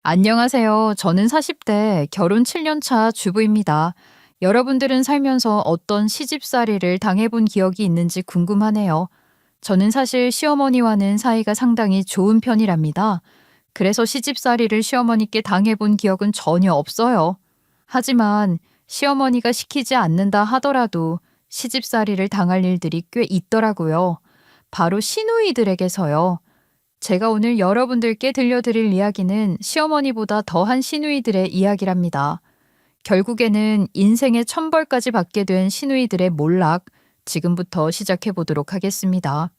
안녕하세요. 저는 40대 결혼 7년 차 주부입니다. 여러분들은 살면서 어떤 시집살이를 당해본 기억이 있는지 궁금하네요. 저는 사실 시어머니와는 사이가 상당히 좋은 편이랍니다. 그래서 시집살이를 시어머니께 당해본 기억은 전혀 없어요. 하지만 시어머니가 시키지 않는다 하더라도 시집살이를 당할 일들이 꽤 있더라고요. 바로 시누이들에게서요. 제가 오늘 여러분들께 들려드릴 이야기는 시어머니보다 더한 시누이들의 이야기랍니다. 결국에는 인생의 천벌까지 받게 된 시누이들의 몰락, 지금부터 시작해 보도록 하겠습니다.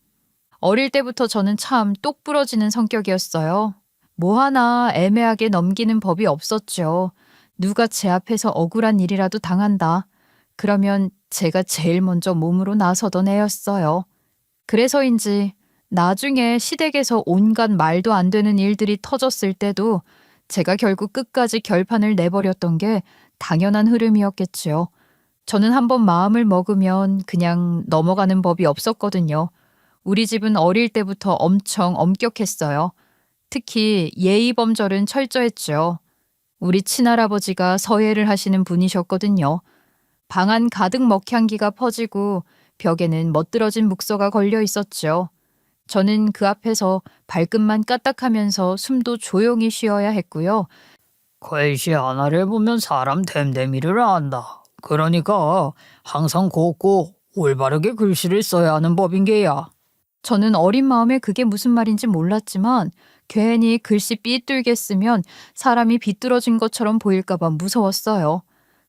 어릴 때부터 저는 참 똑부러지는 성격이었어요. 뭐 하나 애매하게 넘기는 법이 없었죠. 누가 제 앞에서 억울한 일이라도 당한다. 그러면 제가 제일 먼저 몸으로 나서던 애였어요. 그래서인지 나중에 시댁에서 온갖 말도 안 되는 일들이 터졌을 때도 제가 결국 끝까지 결판을 내버렸던 게 당연한 흐름이었겠지요. 저는 한번 마음을 먹으면 그냥 넘어가는 법이 없었거든요. 우리 집은 어릴 때부터 엄청 엄격했어요. 특히 예의 범절은 철저했죠. 우리 친할아버지가 서예를 하시는 분이셨거든요. 방 안 가득 먹향기가 퍼지고 벽에는 멋들어진 묵서가 걸려 있었죠. 저는 그 앞에서 발끝만 까딱하면서 숨도 조용히 쉬어야 했고요. 글씨 하나를 보면 사람 됨됨이를 안다. 그러니까 항상 곱고 올바르게 글씨를 써야 하는 법인 게야. 저는 어린 마음에 그게 무슨 말인지 몰랐지만 괜히 글씨 삐뚤게 쓰면 사람이 비뚤어진 것처럼 보일까봐 무서웠어요.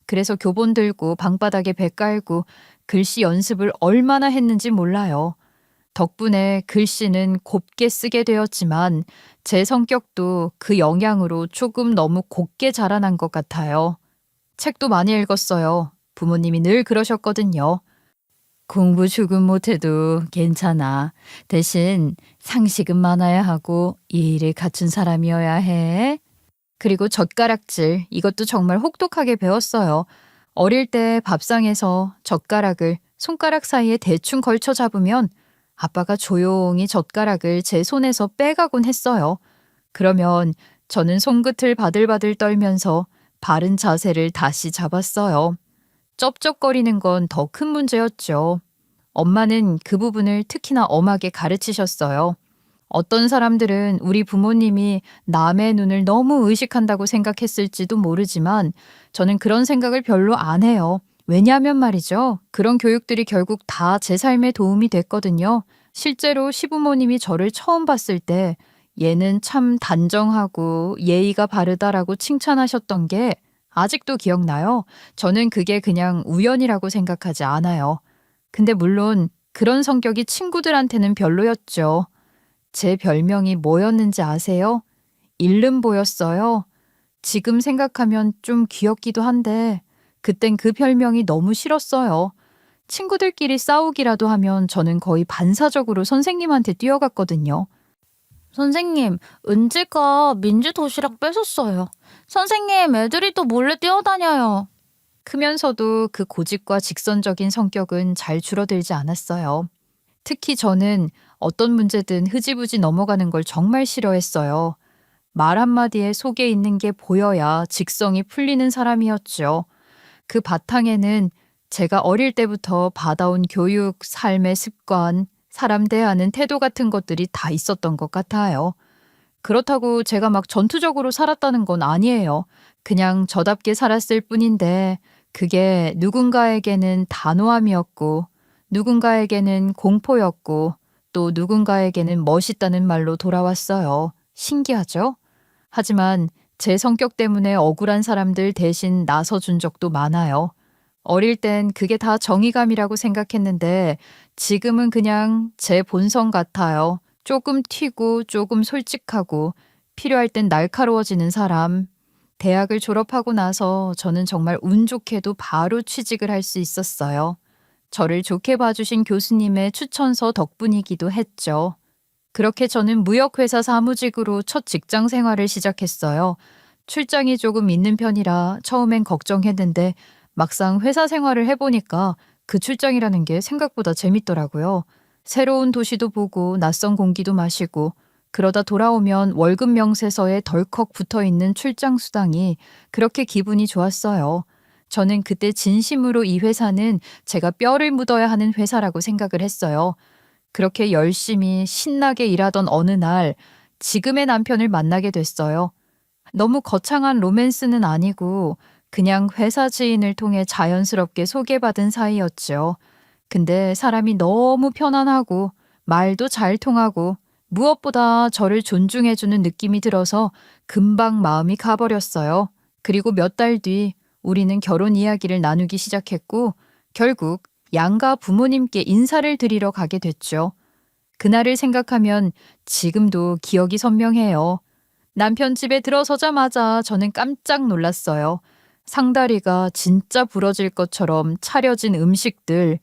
그래서 교본 들고 방바닥에 배 깔고 글씨 연습을 얼마나 했는지 몰라요. 덕분에 글씨는 곱게 쓰게 되었지만 제 성격도 그 영향으로 조금 너무 곱게 자라난 것 같아요. 책도 많이 읽었어요. 부모님이 늘 그러셨거든요. 공부 조금 못해도 괜찮아. 대신 상식은 많아야 하고 예의를 갖춘 사람이어야 해. 그리고 젓가락질, 이것도 정말 혹독하게 배웠어요. 어릴 때 밥상에서 젓가락을 손가락 사이에 대충 걸쳐 잡으면 아빠가 조용히 젓가락을 제 손에서 빼가곤 했어요. 그러면 저는 손끝을 바들바들 떨면서 바른 자세를 다시 잡았어요. 쩝쩝거리는 건 더 큰 문제였죠. 엄마는 그 부분을 특히나 엄하게 가르치셨어요. 어떤 사람들은 우리 부모님이 남의 눈을 너무 의식한다고 생각했을지도 모르지만 저는 그런 생각을 별로 안 해요. 왜냐하면 말이죠. 그런 교육들이 결국 다 제 삶에 도움이 됐거든요. 실제로 시부모님이 저를 처음 봤을 때 얘는 참 단정하고 예의가 바르다라고 칭찬하셨던 게 아직도 기억나요. 저는 그게 그냥 우연이라고 생각하지 않아요. 근데 물론 그런 성격이 친구들한테는 별로였죠. 제 별명이 뭐였는지 아세요? 일름보였어요. 지금 생각하면 좀 귀엽기도 한데 그땐 그 별명이 너무 싫었어요. 친구들끼리 싸우기라도 하면 저는 거의 반사적으로 선생님한테 뛰어갔거든요. 선생님, 은지가 민지 도시락 뺏었어요. 선생님, 애들이 또 몰래 뛰어다녀요. 크면서도 그 고집과 직선적인 성격은 잘 줄어들지 않았어요. 특히 저는 어떤 문제든 흐지부지 넘어가는 걸 정말 싫어했어요. 말 한마디에 속에 있는 게 보여야 직성이 풀리는 사람이었죠. 그 바탕에는 제가 어릴 때부터 받아온 교육, 삶의 습관, 사람 대하는 태도 같은 것들이 다 있었던 것 같아요. 그렇다고 제가 막 전투적으로 살았다는 건 아니에요. 그냥 저답게 살았을 뿐인데 그게 누군가에게는 단호함이었고 누군가에게는 공포였고 또 누군가에게는 멋있다는 말로 돌아왔어요. 신기하죠? 하지만 제 성격 때문에 억울한 사람들 대신 나서준 적도 많아요. 어릴 땐 그게 다 정의감이라고 생각했는데 지금은 그냥 제 본성 같아요. 조금 튀고 조금 솔직하고 필요할 땐 날카로워지는 사람. 대학을 졸업하고 나서 저는 정말 운 좋게도 바로 취직을 할 수 있었어요. 저를 좋게 봐주신 교수님의 추천서 덕분이기도 했죠. 그렇게 저는 무역회사 사무직으로 첫 직장 생활을 시작했어요. 출장이 조금 있는 편이라 처음엔 걱정했는데 막상 회사 생활을 해보니까 그 출장이라는 게 생각보다 재밌더라고요. 새로운 도시도 보고 낯선 공기도 마시고 그러다 돌아오면 월급 명세서에 덜컥 붙어있는 출장 수당이 그렇게 기분이 좋았어요. 저는 그때 진심으로 이 회사는 제가 뼈를 묻어야 하는 회사라고 생각을 했어요. 그렇게 열심히 신나게 일하던 어느 날 지금의 남편을 만나게 됐어요. 너무 거창한 로맨스는 아니고 그냥 회사 지인을 통해 자연스럽게 소개받은 사이였죠. 근데 사람이 너무 편안하고 말도 잘 통하고 무엇보다 저를 존중해주는 느낌이 들어서 금방 마음이 가버렸어요. 그리고 몇 달 뒤 우리는 결혼 이야기를 나누기 시작했고 결국 양가 부모님께 인사를 드리러 가게 됐죠. 그날을 생각하면 지금도 기억이 선명해요. 남편 집에 들어서자마자 저는 깜짝 놀랐어요. 상다리가 진짜 부러질 것처럼 차려진 음식들,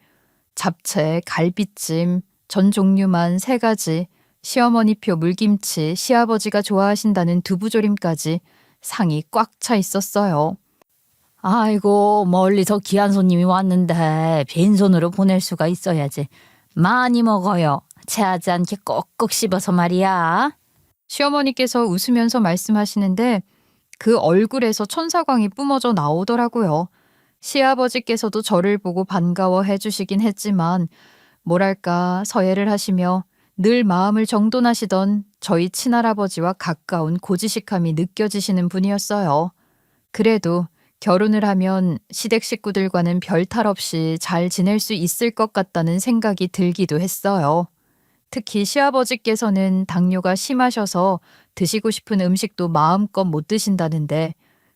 잡채, 갈비찜, 전 종류만 3가지, 시어머니표 물김치, 시아버지가 좋아하신다는 두부조림까지 상이 꽉 차 있었어요. 아이고, 멀리서 귀한 손님이 왔는데 빈손으로 보낼 수가 있어야지. 많이 먹어요. 체하지 않게 꼭꼭 씹어서 말이야. 시어머니께서 웃으면서 말씀하시는데 그 얼굴에서 천사광이 뿜어져 나오더라고요. 시아버지께서도 저를 보고 반가워해 주시긴 했지만 뭐랄까 서예를 하시며 늘 마음을 정돈하시던 저희 친할아버지와 가까운 고지식함이 느껴지시는 분이었어요. 그래도 결혼을 하면 시댁 식구들과는 별 탈 없이 잘 지낼 수 있을 것 같다는 생각이 들기도 했어요. 특히 시아버지께서는 당뇨가 심하셔서 드시고 싶은 음식도 마음껏 못 드신다는데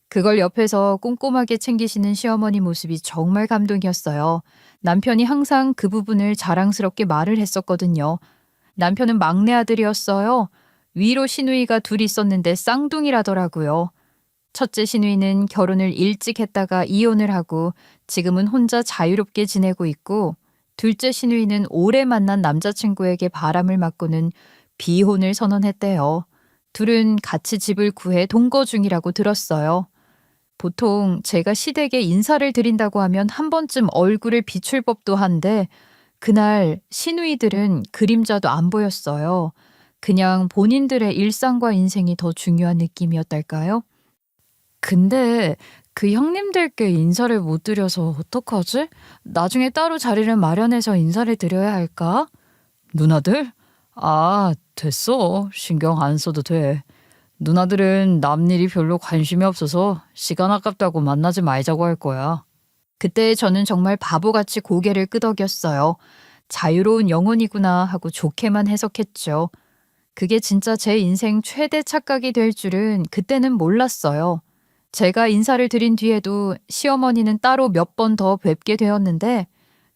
그걸 옆에서 꼼꼼하게 챙기시는 시어머니 모습이 정말 감동이었어요. 남편이 항상 그 부분을 자랑스럽게 말을 했었거든요. 남편은 막내 아들이었어요. 위로 시누이가 둘 있었는데 쌍둥이라더라고요. 첫째 시누이는 결혼을 일찍 했다가 이혼을 하고 지금은 혼자 자유롭게 지내고 있고 둘째 시누이는 오래 만난 남자친구에게 바람을 맞고는 비혼을 선언했대요. 둘은 같이 집을 구해 동거 중이라고 들었어요. 보통 제가 시댁에 인사를 드린다고 하면 한 번쯤 얼굴을 비출 법도 한데 그날 시누이들은 그림자도 안 보였어요. 그냥 본인들의 일상과 인생이 더 중요한 느낌이었달까요? 근데 그 형님들께 인사를 못 드려서 어떡하지? 나중에 따로 자리를 마련해서 인사를 드려야 할까? 누나들? 아, 됐어. 신경 안 써도 돼. 누나들은 남 일이 별로 관심이 없어서 시간 아깝다고 만나지 말자고 할 거야. 그때 저는 정말 바보같이 고개를 끄덕였어요. 자유로운 영혼이구나 하고 좋게만 해석했죠. 그게 진짜 제 인생 최대 착각이 될 줄은 그때는 몰랐어요. 제가 인사를 드린 뒤에도 시어머니는 따로 몇 번 더 뵙게 되었는데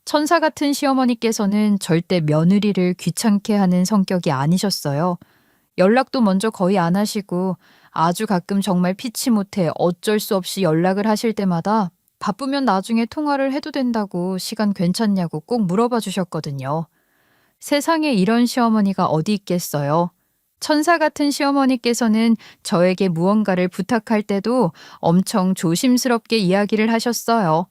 천사 같은 시어머니께서는 절대 며느리를 귀찮게 하는 성격이 아니셨어요. 연락도 먼저 거의 안 하시고 아주 가끔 정말 피치 못해 어쩔 수 없이 연락을 하실 때마다 바쁘면 나중에 통화를 해도 된다고 시간 괜찮냐고 꼭 물어봐 주셨거든요. 세상에 이런 시어머니가 어디 있겠어요. 천사 같은 시어머니께서는 저에게 무언가를 부탁할 때도 엄청 조심스럽게 이야기를 하셨어요.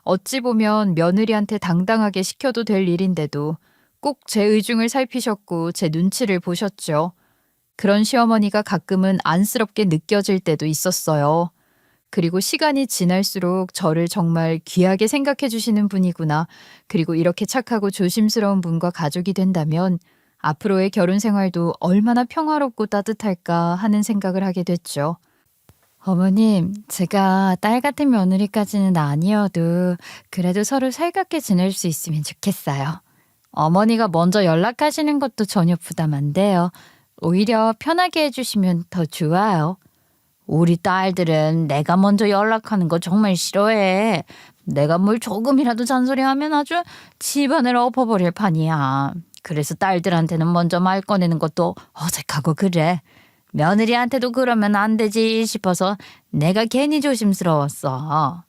어찌 보면 며느리한테 당당하게 시켜도 될 일인데도 꼭 제 의중을 살피셨고 제 눈치를 보셨죠. 그런 시어머니가 가끔은 안쓰럽게 느껴질 때도 있었어요. 그리고 시간이 지날수록 저를 정말 귀하게 생각해 주시는 분이구나. 그리고 이렇게 착하고 조심스러운 분과 가족이 된다면 앞으로의 결혼 생활도 얼마나 평화롭고 따뜻할까 하는 생각을 하게 됐죠. 어머님, 제가 딸 같은 며느리까지는 아니어도 그래도 서로 살갑게 지낼 수 있으면 좋겠어요. 어머니가 먼저 연락하시는 것도 전혀 부담 안 돼요. 오히려 편하게 해주시면 더 좋아요. 우리 딸들은 내가 먼저 연락하는 거 정말 싫어해. 내가 뭘 조금이라도 잔소리하면 아주 집안을 엎어버릴 판이야. 그래서 딸들한테는 먼저 말 꺼내는 것도 어색하고 그래. 며느리한테도 그러면 안 되지 싶어서 내가 괜히 조심스러웠어.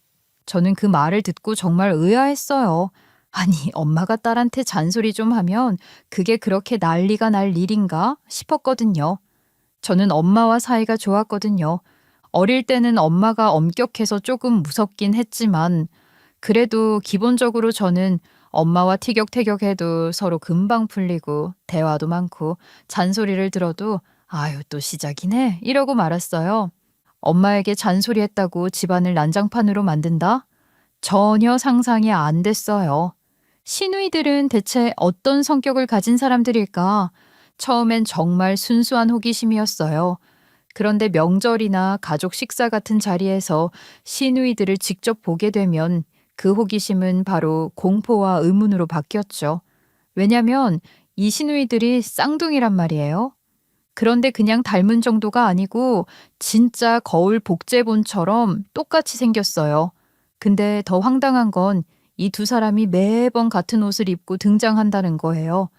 저는 그 말을 듣고 정말 의아했어요. 아니, 엄마가 딸한테 잔소리 좀 하면 그게 그렇게 난리가 날 일인가 싶었거든요. 저는 엄마와 사이가 좋았거든요. 어릴 때는 엄마가 엄격해서 조금 무섭긴 했지만 그래도 기본적으로 저는 엄마와 티격태격해도 서로 금방 풀리고 대화도 많고 잔소리를 들어도 아유 또 시작이네 이러고 말았어요. 엄마에게 잔소리했다고 집안을 난장판으로 만든다? 전혀 상상이 안 됐어요. 시누이들은 대체 어떤 성격을 가진 사람들일까? 처음엔 정말 순수한 호기심이었어요. 그런데 명절이나 가족 식사 같은 자리에서 시누이들을 직접 보게 되면 그 호기심은 바로 공포와 의문으로 바뀌었죠. 왜냐면 이 시누이들이 쌍둥이란 말이에요. 그런데 그냥 닮은 정도가 아니고 진짜 거울 복제본처럼 똑같이 생겼어요. 근데 더 황당한 건 이 두 사람이 매번 같은 옷을 입고 등장한다는 거예요.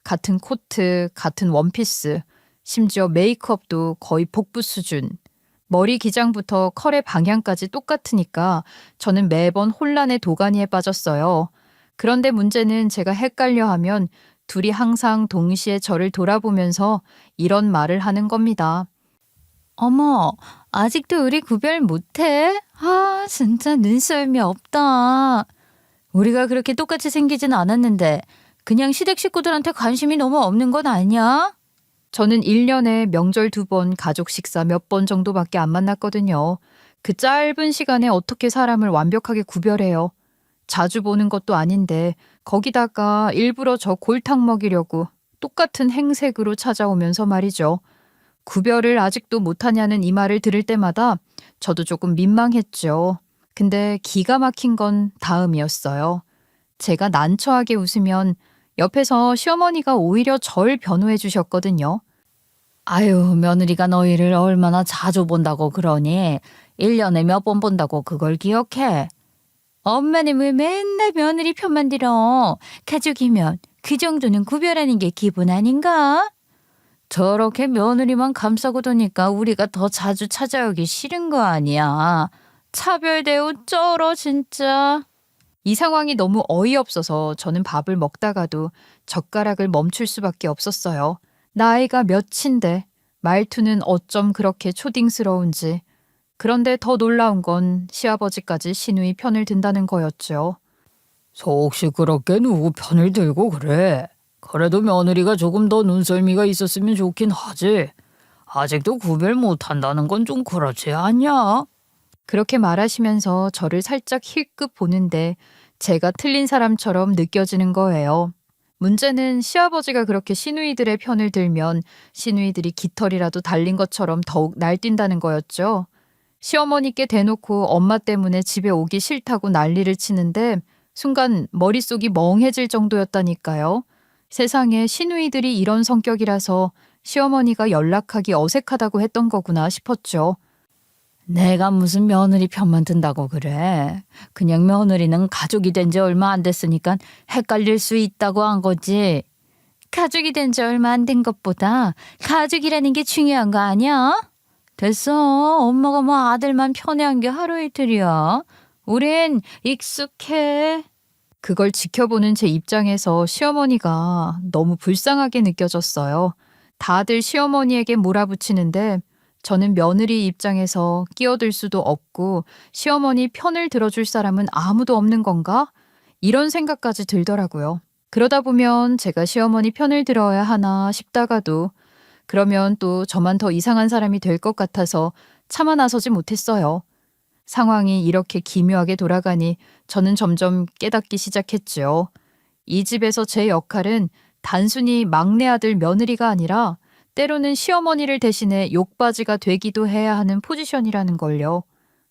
같은 코트, 같은 원피스, 심지어 메이크업도 거의 복부 수준. 머리 기장부터 컬의 방향까지 똑같으니까 저는 매번 혼란의 도가니에 빠졌어요. 그런데 문제는 제가 헷갈려 하면 둘이 항상 동시에 저를 돌아보면서 이런 말을 하는 겁니다. 어머, 아직도 우리 구별 못해? 아, 진짜 눈썰미 없다. 우리가 그렇게 똑같이 생기진 않았는데 그냥 시댁 식구들한테 관심이 너무 없는 건 아니야? 저는 1년에 명절 2번, 가족 식사 몇 번 정도밖에 안 만났거든요. 그 짧은 시간에 어떻게 사람을 완벽하게 구별해요? 자주 보는 것도 아닌데 거기다가 일부러 저 골탕 먹이려고 똑같은 행색으로 찾아오면서 말이죠. 구별을 아직도 못하냐는 이 말을 들을 때마다 저도 조금 민망했죠. 근데 기가 막힌 건 다음이었어요. 제가 난처하게 웃으면 옆에서 시어머니가 오히려 절 변호해 주셨거든요. 아유, 며느리가 너희를 얼마나 자주 본다고 그러니? 1년에 몇 번 본다고 그걸 기억해? 엄마는 왜 맨날 며느리 편만 들어? 가족이면 그 정도는 구별하는 게 기본 아닌가? 저렇게 며느리만 감싸고 도니까 우리가 더 자주 찾아오기 싫은 거 아니야. 차별대우 쩔어 진짜. 이 상황이 너무 어이없어서 저는 밥을 먹다가도 젓가락을 멈출 수밖에 없었어요. 나이가 몇인데 말투는 어쩜 그렇게 초딩스러운지. 그런데 더 놀라운 건 시아버지까지 시누이 편을 든다는 거였죠. 속 시끄럽게 누구 편을 들고 그래. 그래도 며느리가 조금 더 눈썰미가 있었으면 좋긴 하지. 아직도 구별 못한다는 건 좀 그렇지 않냐? 그렇게 말하시면서 저를 살짝 힐끗 보는데 제가 틀린 사람처럼 느껴지는 거예요. 문제는 시아버지가 그렇게 시누이들의 편을 들면 시누이들이 깃털이라도 달린 것처럼 더욱 날뛴다는 거였죠. 시어머니께 대놓고 엄마 때문에 집에 오기 싫다고 난리를 치는데 순간 머릿속이 멍해질 정도였다니까요. 세상에 시누이들이 이런 성격이라서 시어머니가 연락하기 어색하다고 했던 거구나 싶었죠. 내가 무슨 며느리 편만 든다고 그래. 그냥 며느리는 가족이 된 지 얼마 안 됐으니까 헷갈릴 수 있다고 한 거지. 가족이 된 지 얼마 안 된 것보다 가족이라는 게 중요한 거 아니야? 됐어. 엄마가 뭐 아들만 편애한 게 하루 이틀이야. 우린 익숙해. 그걸 지켜보는 제 입장에서 시어머니가 너무 불쌍하게 느껴졌어요. 다들 시어머니에게 몰아붙이는데 저는 며느리 입장에서 끼어들 수도 없고 시어머니 편을 들어줄 사람은 아무도 없는 건가? 이런 생각까지 들더라고요. 그러다 보면 제가 시어머니 편을 들어야 하나 싶다가도 그러면 또 저만 더 이상한 사람이 될 것 같아서 차마 나서지 못했어요. 상황이 이렇게 기묘하게 돌아가니 저는 점점 깨닫기 시작했죠. 이 집에서 제 역할은 단순히 막내 아들 며느리가 아니라 때로는 시어머니를 대신해 욕바지가 되기도 해야 하는 포지션이라는 걸요.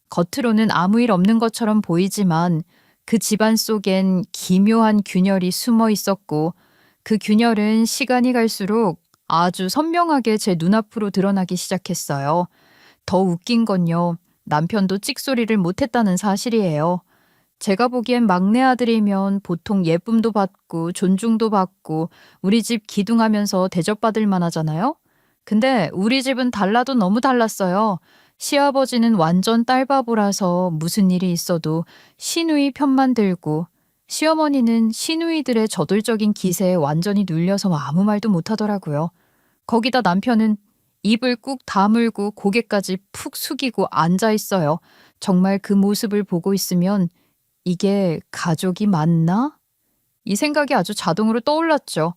겉으로는 아무 일 없는 것처럼 보이지만 그 집안 속엔 기묘한 균열이 숨어 있었고 그 균열은 시간이 갈수록 아주 선명하게 제 눈앞으로 드러나기 시작했어요. 더 웃긴 건요. 남편도 찍소리를 못했다는 사실이에요. 제가 보기엔 막내 아들이면 보통 예쁨도 받고 존중도 받고 우리 집 기둥하면서 대접받을 만하잖아요. 근데 우리 집은 달라도 너무 달랐어요. 시아버지는 완전 딸바보라서 무슨 일이 있어도 시누이 편만 들고 시어머니는 시누이들의 저돌적인 기세에 완전히 눌려서 아무 말도 못하더라고요. 거기다 남편은 입을 꾹 다물고 고개까지 푹 숙이고 앉아 있어요. 정말 그 모습을 보고 있으면 이게 가족이 맞나? 이 생각이 아주 자동으로 떠올랐죠.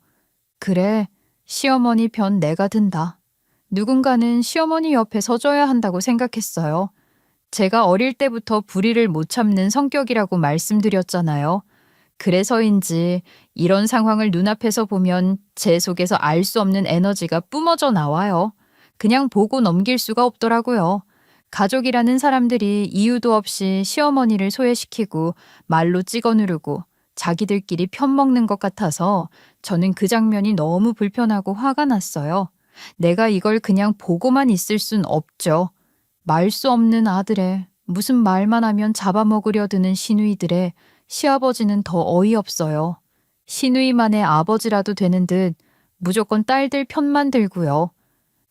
그래, 시어머니 편 내가 든다. 누군가는 시어머니 옆에 서줘야 한다고 생각했어요. 제가 어릴 때부터 불의를 못 참는 성격이라고 말씀드렸잖아요. 그래서인지 이런 상황을 눈앞에서 보면 제 속에서 알 수 없는 에너지가 뿜어져 나와요. 그냥 보고 넘길 수가 없더라고요. 가족이라는 사람들이 이유도 없이 시어머니를 소외시키고 말로 찍어 누르고 자기들끼리 편먹는 것 같아서 저는 그 장면이 너무 불편하고 화가 났어요. 내가 이걸 그냥 보고만 있을 순 없죠. 말 수 없는 아들의 무슨 말만 하면 잡아먹으려 드는 시누이들의 시아버지는 더 어이없어요. 시누이만의 아버지라도 되는 듯 무조건 딸들 편만 들고요.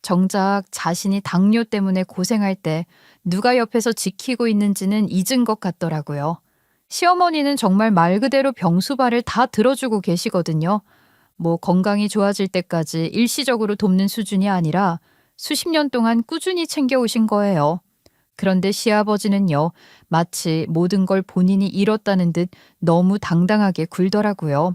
정작 자신이 당뇨 때문에 고생할 때 누가 옆에서 지키고 있는지는 잊은 것 같더라고요. 시어머니는 정말 말 그대로 병수발을 다 들어주고 계시거든요. 뭐 건강이 좋아질 때까지 일시적으로 돕는 수준이 아니라 수십 년 동안 꾸준히 챙겨오신 거예요. 그런데 시아버지는요, 마치 모든 걸 본인이 잃었다는 듯 너무 당당하게 굴더라고요.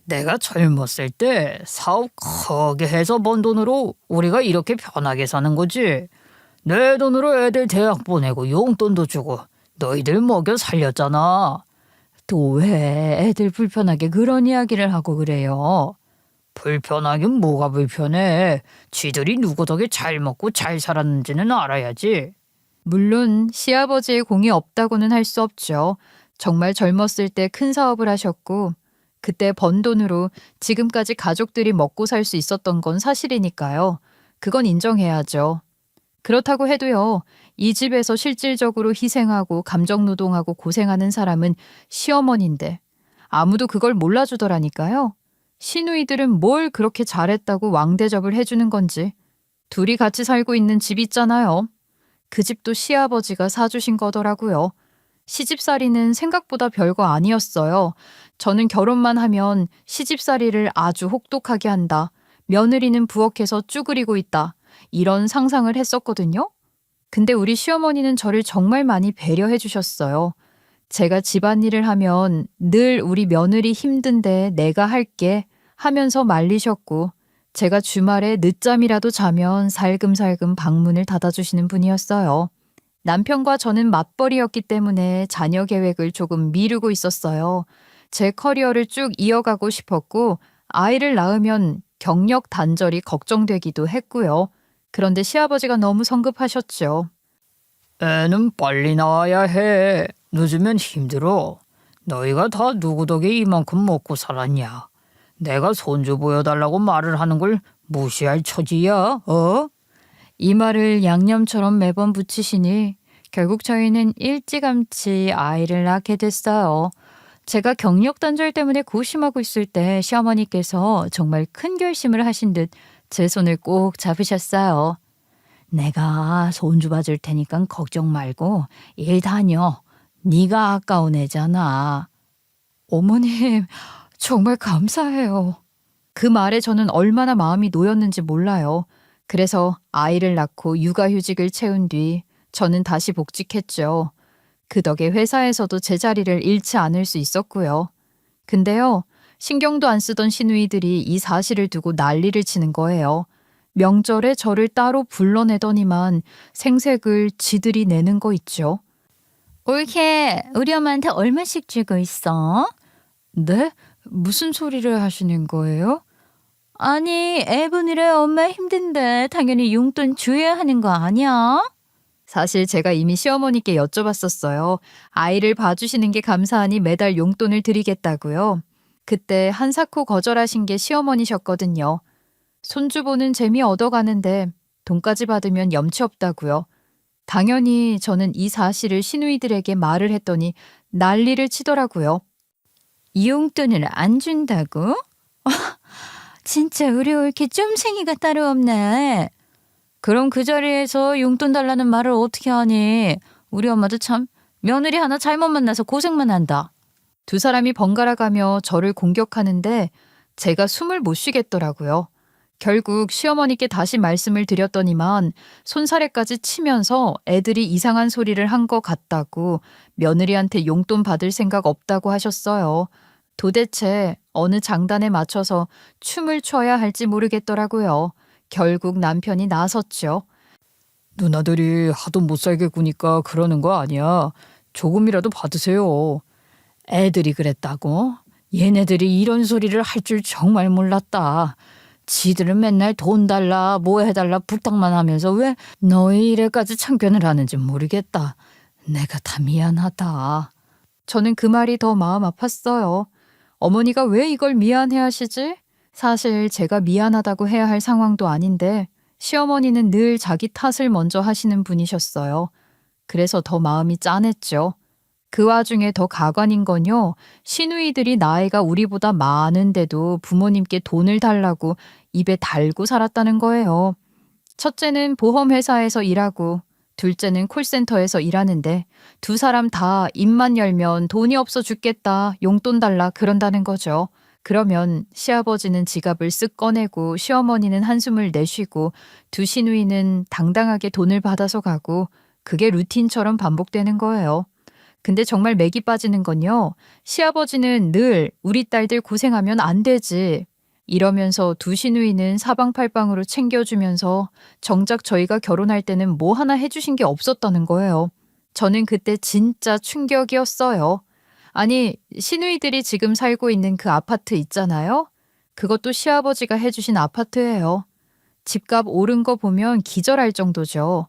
내가 젊었을 때 사업 크게 해서 번 돈으로 우리가 이렇게 편하게 사는 거지. 내 돈으로 애들 대학 보내고 용돈도 주고 너희들 먹여 살렸잖아. 또 왜 애들 불편하게 그런 이야기를 하고 그래요? 불편하긴 뭐가 불편해. 쥐들이 누구 덕에 잘 먹고 잘 살았는지는 알아야지. 물론 시아버지의 공이 없다고는 할 수 없죠. 정말 젊었을 때 큰 사업을 하셨고 그때 번 돈으로 지금까지 가족들이 먹고 살 수 있었던 건 사실이니까요. 그건 인정해야죠. 그렇다고 해도요. 이 집에서 실질적으로 희생하고 감정노동하고 고생하는 사람은 시어머니인데 아무도 그걸 몰라주더라니까요. 시누이들은 뭘 그렇게 잘했다고 왕대접을 해주는 건지. 둘이 같이 살고 있는 집 있잖아요. 그 집도 시아버지가 사주신 거더라고요. 시집살이는 생각보다 별거 아니었어요. 저는 결혼만 하면 시집살이를 아주 혹독하게 한다. 며느리는 부엌에서 쭈그리고 있다. 이런 상상을 했었거든요. 근데 우리 시어머니는 저를 정말 많이 배려해 주셨어요. 제가 집안일을 하면 늘 우리 며느리 힘든데 내가 할게 하면서 말리셨고 제가 주말에 늦잠이라도 자면 살금살금 방문을 닫아주시는 분이었어요. 남편과 저는 맞벌이였기 때문에 자녀 계획을 조금 미루고 있었어요. 제 커리어를 쭉 이어가고 싶었고 아이를 낳으면 경력 단절이 걱정되기도 했고요. 그런데 시아버지가 너무 성급하셨죠. 애는 빨리 나와야 해. 늦으면 힘들어. 너희가 다 누구 덕에 이만큼 먹고 살았냐. 내가 손주 보여달라고 말을 하는 걸 무시할 처지야, 어? 이 말을 양념처럼 매번 붙이시니 결국 저희는 일찌감치 아이를 낳게 됐어요. 제가 경력 단절 때문에 고심하고 있을 때 시어머니께서 정말 큰 결심을 하신 듯 제 손을 꼭 잡으셨어요. 내가 손주 봐줄 테니까 걱정 말고 일 다녀. 네가 아까운 애잖아. 어머님, 정말 감사해요. 그 말에 저는 얼마나 마음이 놓였는지 몰라요. 그래서 아이를 낳고 육아휴직을 채운 뒤 저는 다시 복직했죠. 그 덕에 회사에서도 제 자리를 잃지 않을 수 있었고요. 근데요, 신경도 안 쓰던 시누이들이 이 사실을 두고 난리를 치는 거예요. 명절에 저를 따로 불러내더니만 생색을 지들이 내는 거 있죠. 올케, 우리 엄마한테 얼마씩 주고 있어? 네? 무슨 소리를 하시는 거예요? 아니, 애 보느라 엄마 힘든데 당연히 용돈 줘야 하는 거 아니야? 사실 제가 이미 시어머니께 여쭤봤었어요. 아이를 봐주시는 게 감사하니 매달 용돈을 드리겠다고요. 그때 한사코 거절하신 게 시어머니셨거든요. 손주 보는 재미 얻어가는데 돈까지 받으면 염치 없다고요. 당연히 저는 이 사실을 시누이들에게 말을 했더니 난리를 치더라고요. 용돈을 안 준다고? 진짜 우리 올케 쫌생이가 따로 없네. 그럼 그 자리에서 용돈 달라는 말을 어떻게 하니? 우리 엄마도 참 며느리 하나 잘못 만나서 고생만 한다. 두 사람이 번갈아가며 저를 공격하는데 제가 숨을 못 쉬겠더라고요. 결국 시어머니께 다시 말씀을 드렸더니만 손사래까지 치면서 애들이 이상한 소리를 한 것 같다고 며느리한테 용돈 받을 생각 없다고 하셨어요. 도대체 어느 장단에 맞춰서 춤을 춰야 할지 모르겠더라고요. 결국 남편이 나섰죠. 누나들이 하도 못 살게 구니까 그러는 거 아니야. 조금이라도 받으세요. 애들이 그랬다고? 얘네들이 이런 소리를 할 줄 정말 몰랐다. 지들은 맨날 돈 달라 뭐 해달라 부탁만 하면서 왜 너희 일에까지 참견을 하는지 모르겠다. 내가 다 미안하다. 저는 그 말이 더 마음 아팠어요. 어머니가 왜 이걸 미안해 하시지? 사실 제가 미안하다고 해야 할 상황도 아닌데 시어머니는 늘 자기 탓을 먼저 하시는 분이셨어요. 그래서 더 마음이 짠했죠. 그 와중에 더 가관인 건요. 시누이들이 나이가 우리보다 많은데도 부모님께 돈을 달라고 입에 달고 살았다는 거예요. 첫째는 보험회사에서 일하고 둘째는 콜센터에서 일하는데 두 사람 다 입만 열면 돈이 없어 죽겠다, 용돈 달라 그런다는 거죠. 그러면 시아버지는 지갑을 쓱 꺼내고 시어머니는 한숨을 내쉬고 두 시누이는 당당하게 돈을 받아서 가고 그게 루틴처럼 반복되는 거예요. 근데 정말 맥이 빠지는 건요. 시아버지는 늘 우리 딸들 고생하면 안 되지. 이러면서 두 시누이는 사방팔방으로 챙겨주면서 정작 저희가 결혼할 때는 뭐 하나 해주신 게 없었다는 거예요. 저는 그때 진짜 충격이었어요. 아니, 시누이들이 지금 살고 있는 그 아파트 있잖아요. 그것도 시아버지가 해주신 아파트예요. 집값 오른 거 보면 기절할 정도죠.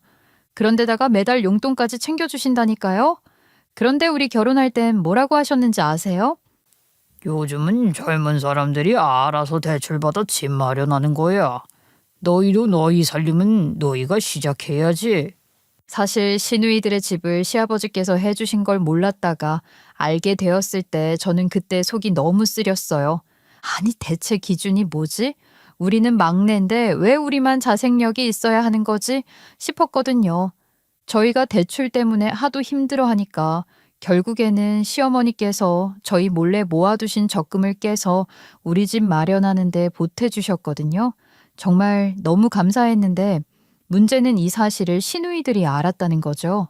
그런데다가 매달 용돈까지 챙겨주신다니까요. 그런데 우리 결혼할 땐 뭐라고 하셨는지 아세요? 요즘은 젊은 사람들이 알아서 대출받아 집 마련하는 거야. 너희도 너희 살림은 너희가 시작해야지. 사실 시누이들의 집을 시아버지께서 해주신 걸 몰랐다가 알게 되었을 때 저는 그때 속이 너무 쓰렸어요. 아니 대체 기준이 뭐지? 우리는 막내인데 왜 우리만 자생력이 있어야 하는 거지? 싶었거든요. 저희가 대출 때문에 하도 힘들어하니까 결국에는 시어머니께서 저희 몰래 모아두신 적금을 깨서 우리 집 마련하는데 보태주셨거든요. 정말 너무 감사했는데 문제는 이 사실을 시누이들이 알았다는 거죠.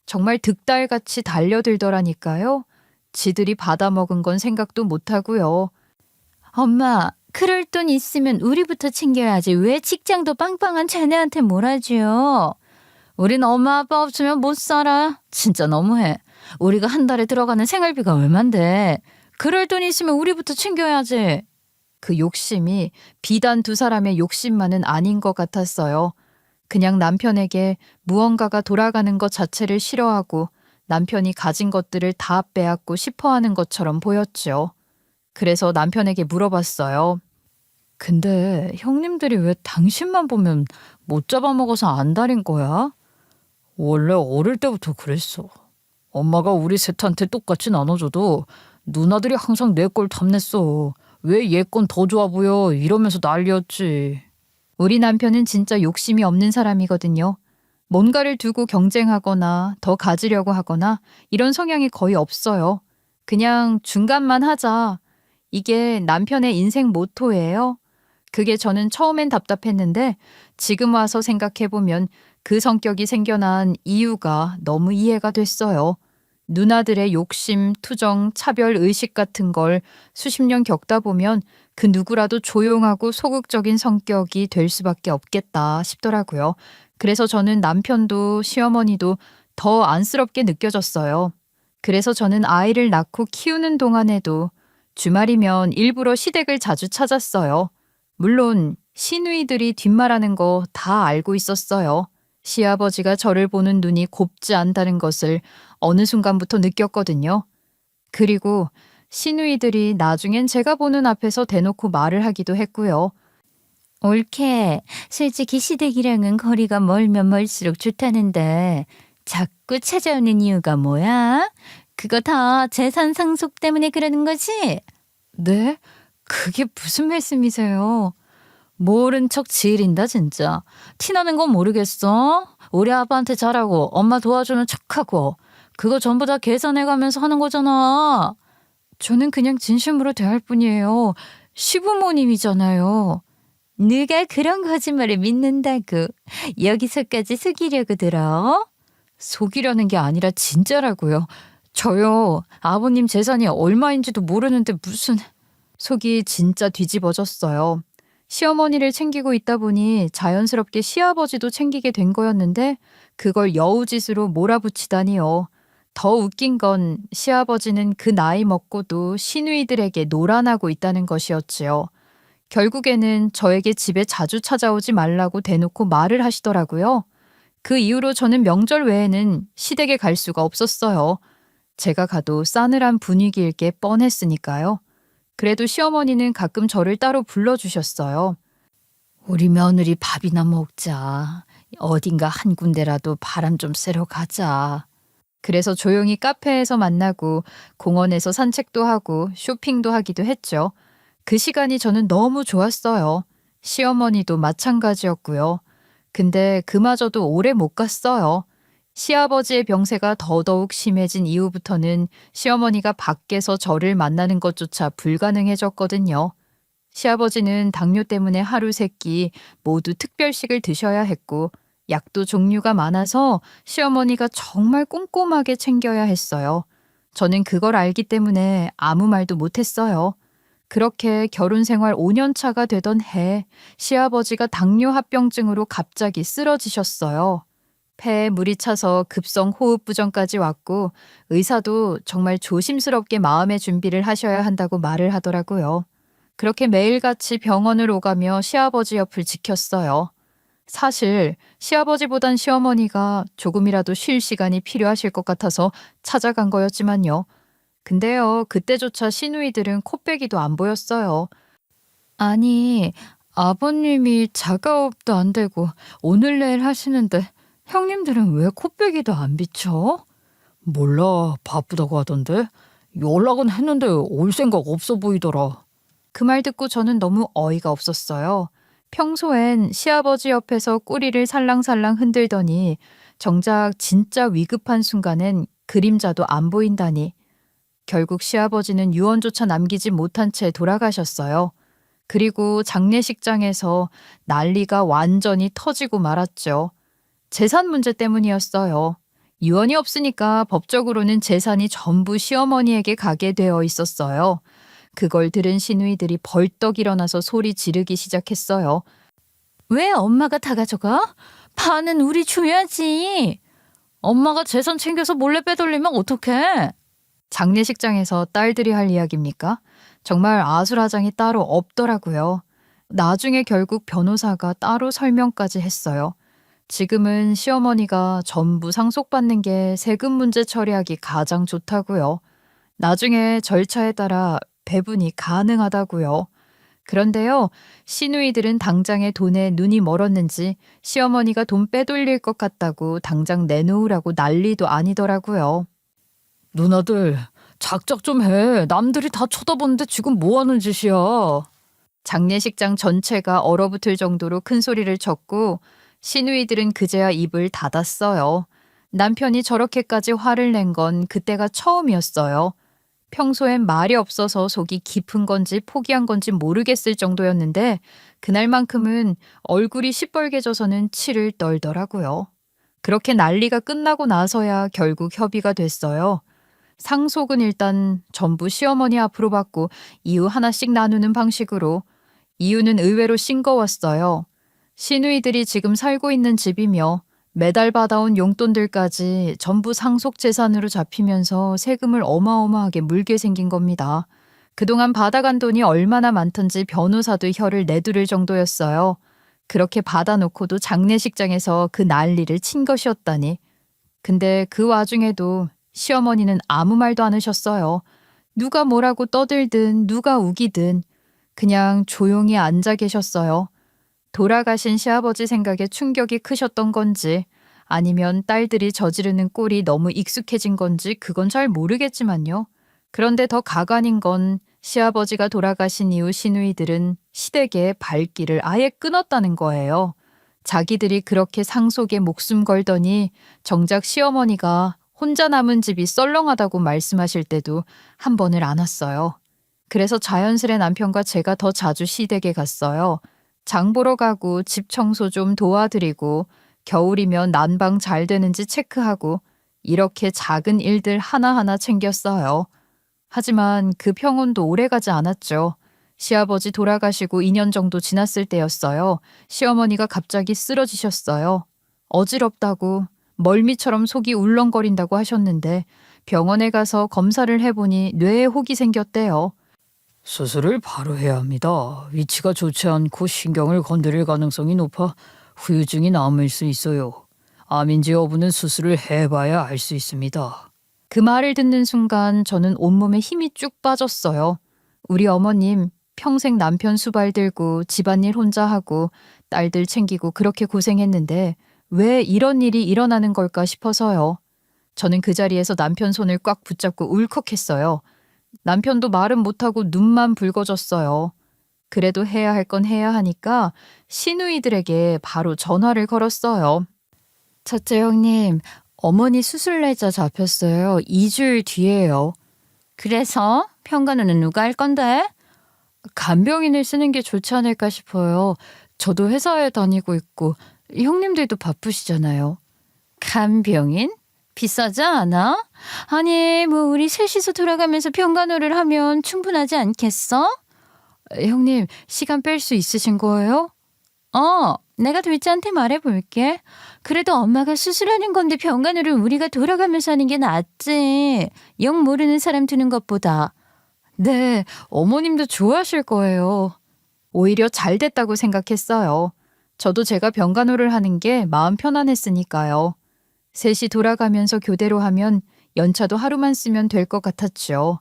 정말 득달같이 달려들더라니까요. 지들이 받아먹은 건 생각도 못하고요. 엄마, 그럴 돈 있으면 우리부터 챙겨야지. 왜 직장도 빵빵한 쟤네한테 몰아줘? 우린 엄마 아빠 없으면 못 살아. 진짜 너무해. 우리가 한 달에 들어가는 생활비가 얼만데. 그럴 돈 있으면 우리부터 챙겨야지. 그 욕심이 비단 두 사람의 욕심만은 아닌 것 같았어요. 그냥 남편에게 무언가가 돌아가는 것 자체를 싫어하고 남편이 가진 것들을 다 빼앗고 싶어하는 것처럼 보였죠. 그래서 남편에게 물어봤어요. 근데 형님들이 왜 당신만 보면 못 잡아먹어서 안달인 거야? 원래 어릴 때부터 그랬어. 엄마가 우리 셋한테 똑같이 나눠줘도 누나들이 항상 내 걸 탐냈어. 왜 얘 건 더 좋아 보여 이러면서 난리였지. 우리 남편은 진짜 욕심이 없는 사람이거든요. 뭔가를 두고 경쟁하거나 더 가지려고 하거나 이런 성향이 거의 없어요. 그냥 중간만 하자. 이게 남편의 인생 모토예요. 그게 저는 처음엔 답답했는데 지금 와서 생각해보면 그 성격이 생겨난 이유가 너무 이해가 됐어요. 누나들의 욕심, 투정, 차별 의식 같은 걸 수십 년 겪다 보면 그 누구라도 조용하고 소극적인 성격이 될 수밖에 없겠다 싶더라고요. 그래서 저는 남편도 시어머니도 더 안쓰럽게 느껴졌어요. 그래서 저는 아이를 낳고 키우는 동안에도 주말이면 일부러 시댁을 자주 찾았어요. 물론 시누이들이 뒷말하는 거 다 알고 있었어요. 시아버지가 저를 보는 눈이 곱지 않다는 것을 어느 순간부터 느꼈거든요. 그리고 시누이들이 나중엔 제가 보는 앞에서 대놓고 말을 하기도 했고요. 옳게. 솔직히 시댁이랑은 거리가 멀면 멀수록 좋다는데 자꾸 찾아오는 이유가 뭐야? 그거 다 재산 상속 때문에 그러는 거지? 네? 그게 무슨 말씀이세요? 모른 척 지린다 진짜. 티나는 건 모르겠어? 우리 아빠한테 잘하고 엄마 도와주는 척하고 그거 전부 다 계산해가면서 하는 거잖아. 저는 그냥 진심으로 대할 뿐이에요. 시부모님이잖아요. 네가 그런 거짓말을 믿는다고. 여기서까지 속이려고 들어? 속이려는 게 아니라 진짜라고요. 저요. 아버님 재산이 얼마인지도 모르는데 무슨. 속이 진짜 뒤집어졌어요. 시어머니를 챙기고 있다 보니 자연스럽게 시아버지도 챙기게 된 거였는데 그걸 여우짓으로 몰아붙이다니요. 더 웃긴 건 시아버지는 그 나이 먹고도 시누이들에게 노란하고 있다는 것이었지요. 결국에는 저에게 집에 자주 찾아오지 말라고 대놓고 말을 하시더라고요. 그 이후로 저는 명절 외에는 시댁에 갈 수가 없었어요. 제가 가도 싸늘한 분위기일 게 뻔했으니까요. 그래도 시어머니는 가끔 저를 따로 불러주셨어요. 우리 며느리 밥이나 먹자. 어딘가 한 군데라도 바람 좀 쐬러 가자. 그래서 조용히 카페에서 만나고 공원에서 산책도 하고 쇼핑도 하기도 했죠. 그 시간이 저는 너무 좋았어요. 시어머니도 마찬가지였고요. 근데 그마저도 오래 못 갔어요. 시아버지의 병세가 더더욱 심해진 이후부터는 시어머니가 밖에서 저를 만나는 것조차 불가능해졌거든요. 시아버지는 당뇨 때문에 하루 세 끼 모두 특별식을 드셔야 했고 약도 종류가 많아서 시어머니가 정말 꼼꼼하게 챙겨야 했어요. 저는 그걸 알기 때문에 아무 말도 못했어요. 그렇게 결혼 생활 5년 차가 되던 해 시아버지가 당뇨 합병증으로 갑자기 쓰러지셨어요. 폐에 물이 차서 급성 호흡 부전까지 왔고 의사도 정말 조심스럽게 마음의 준비를 하셔야 한다고 말을 하더라고요. 그렇게 매일같이 병원을 오가며 시아버지 옆을 지켰어요. 사실 시아버지보단 시어머니가 조금이라도 쉴 시간이 필요하실 것 같아서 찾아간 거였지만요. 근데요, 그때조차 시누이들은 코빼기도 안 보였어요. 아니, 아버님이 자가업도 안 되고 오늘 내일 하시는데 형님들은 왜 코빼기도 안 비춰? 몰라, 바쁘다고 하던데. 연락은 했는데 올 생각 없어 보이더라. 그 말 듣고 저는 너무 어이가 없었어요. 평소엔 시아버지 옆에서 꼬리를 살랑살랑 흔들더니 정작 진짜 위급한 순간엔 그림자도 안 보인다니. 결국 시아버지는 유언조차 남기지 못한 채 돌아가셨어요. 그리고 장례식장에서 난리가 완전히 터지고 말았죠. 재산 문제 때문이었어요. 유언이 없으니까 법적으로는 재산이 전부 시어머니에게 가게 되어 있었어요. 그걸 들은 시누이들이 벌떡 일어나서 소리 지르기 시작했어요. 왜 엄마가 다 가져가? 반은 우리 줘야지. 엄마가 재산 챙겨서 몰래 빼돌리면 어떡해? 장례식장에서 딸들이 할 이야기입니까? 정말 아수라장이 따로 없더라고요. 나중에 결국 변호사가 따로 설명까지 했어요. 지금은 시어머니가 전부 상속받는 게 세금 문제 처리하기 가장 좋다고요. 나중에 절차에 따라 배분이 가능하다고요. 그런데요, 시누이들은 당장에 돈에 눈이 멀었는지 시어머니가 돈 빼돌릴 것 같다고 당장 내놓으라고 난리도 아니더라고요. 누나들, 작작 좀 해. 남들이 다 쳐다보는데 지금 뭐 하는 짓이야. 장례식장 전체가 얼어붙을 정도로 큰 소리를 쳤고 시누이들은 그제야 입을 닫았어요. 남편이 저렇게까지 화를 낸 건 그때가 처음이었어요. 평소엔 말이 없어서 속이 깊은 건지 포기한 건지 모르겠을 정도였는데 그날만큼은 얼굴이 시뻘개져서는 치를 떨더라고요. 그렇게 난리가 끝나고 나서야 결국 협의가 됐어요. 상속은 일단 전부 시어머니 앞으로 받고 이유 하나씩 나누는 방식으로. 이유는 의외로 싱거웠어요. 시누이들이 지금 살고 있는 집이며 매달 받아온 용돈들까지 전부 상속 재산으로 잡히면서 세금을 어마어마하게 물게 생긴 겁니다. 그동안 받아간 돈이 얼마나 많던지 변호사도 혀를 내두를 정도였어요. 그렇게 받아놓고도 장례식장에서 그 난리를 친 것이었다니. 근데 그 와중에도 시어머니는 아무 말도 안 하셨어요. 누가 뭐라고 떠들든 누가 우기든 그냥 조용히 앉아 계셨어요. 돌아가신 시아버지 생각에 충격이 크셨던 건지 아니면 딸들이 저지르는 꼴이 너무 익숙해진 건지 그건 잘 모르겠지만요. 그런데 더 가관인 건 시아버지가 돌아가신 이후 시누이들은 시댁의 발길을 아예 끊었다는 거예요. 자기들이 그렇게 상속에 목숨 걸더니 정작 시어머니가 혼자 남은 집이 썰렁하다고 말씀하실 때도 한 번을 안 왔어요. 그래서 자연스레 남편과 제가 더 자주 시댁에 갔어요. 장 보러 가고 집 청소 좀 도와드리고 겨울이면 난방 잘 되는지 체크하고 이렇게 작은 일들 하나하나 챙겼어요. 하지만 그 평온도 오래가지 않았죠. 시아버지 돌아가시고 2년 정도 지났을 때였어요. 시어머니가 갑자기 쓰러지셨어요. 어지럽다고 멀미처럼 속이 울렁거린다고 하셨는데 병원에 가서 검사를 해보니 뇌에 혹이 생겼대요. 수술을 바로 해야 합니다. 위치가 좋지 않고 신경을 건드릴 가능성이 높아 후유증이 남을 수 있어요. 암인지 여부는 수술을 해봐야 알 수 있습니다. 그 말을 듣는 순간 저는 온몸에 힘이 쭉 빠졌어요. 우리 어머님 평생 남편 수발 들고 집안일 혼자 하고 딸들 챙기고 그렇게 고생했는데 왜 이런 일이 일어나는 걸까 싶어서요. 저는 그 자리에서 남편 손을 꽉 붙잡고 울컥했어요. 남편도 말은 못하고 눈만 붉어졌어요. 그래도 해야 할 건 해야 하니까 시누이들에게 바로 전화를 걸었어요. 첫째 형님, 어머니 수술 날짜 잡혔어요. 2주일 뒤에요. 그래서 평간호는 누가 할 건데? 간병인을 쓰는 게 좋지 않을까 싶어요. 저도 회사에 다니고 있고 형님들도 바쁘시잖아요. 간병인? 비싸지 않아? 아니, 뭐 우리 셋이서 돌아가면서 평간호를 하면 충분하지 않겠어? 형님, 시간 뺄 수 있으신 거예요? 내가 둘째한테 말해볼게. 그래도 엄마가 수술하는 건데 병간호를 우리가 돌아가면서 하는 게 낫지. 영 모르는 사람 두는 것보다. 네, 어머님도 좋아하실 거예요. 오히려 잘 됐다고 생각했어요. 저도 제가 병간호를 하는 게 마음 편안했으니까요. 셋이 돌아가면서 교대로 하면 연차도 하루만 쓰면 될 것 같았죠.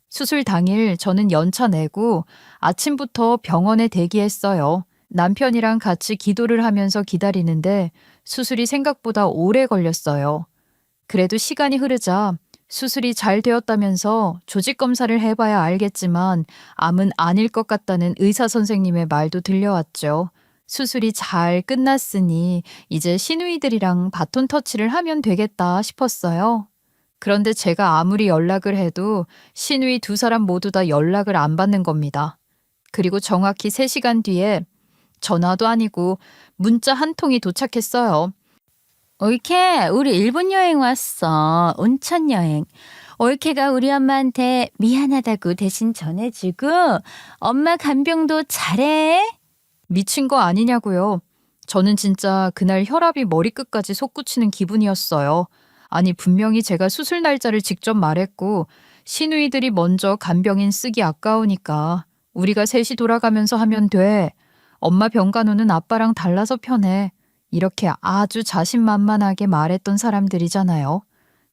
수술 당일 저는 연차 내고 아침부터 병원에 대기했어요. 남편이랑 같이 기도를 하면서 기다리는데 수술이 생각보다 오래 걸렸어요. 그래도 시간이 흐르자 수술이 잘 되었다면서 조직 검사를 해봐야 알겠지만 암은 아닐 것 같다는 의사 선생님의 말도 들려왔죠. 수술이 잘 끝났으니 이제 시누이들이랑 바톤 터치를 하면 되겠다 싶었어요. 그런데 제가 아무리 연락을 해도 시누이 2사람 모두 다 연락을 안 받는 겁니다. 그리고 정확히 3시간 뒤에 전화도 아니고 문자 한 통이 도착했어요. 올케, 우리 일본 여행 왔어. 온천 여행. 올케가 우리 엄마한테 미안하다고 대신 전해주고 엄마 간병도 잘해. 미친 거 아니냐고요. 저는 진짜 그날 혈압이 머리끝까지 솟구치는 기분이었어요. 아니 분명히 제가 수술 날짜를 직접 말했고 시누이들이 먼저 간병인 쓰기 아까우니까 우리가 셋이 돌아가면서 하면 돼. 엄마 병간호는 아빠랑 달라서 편해. 이렇게 아주 자신만만하게 말했던 사람들이잖아요.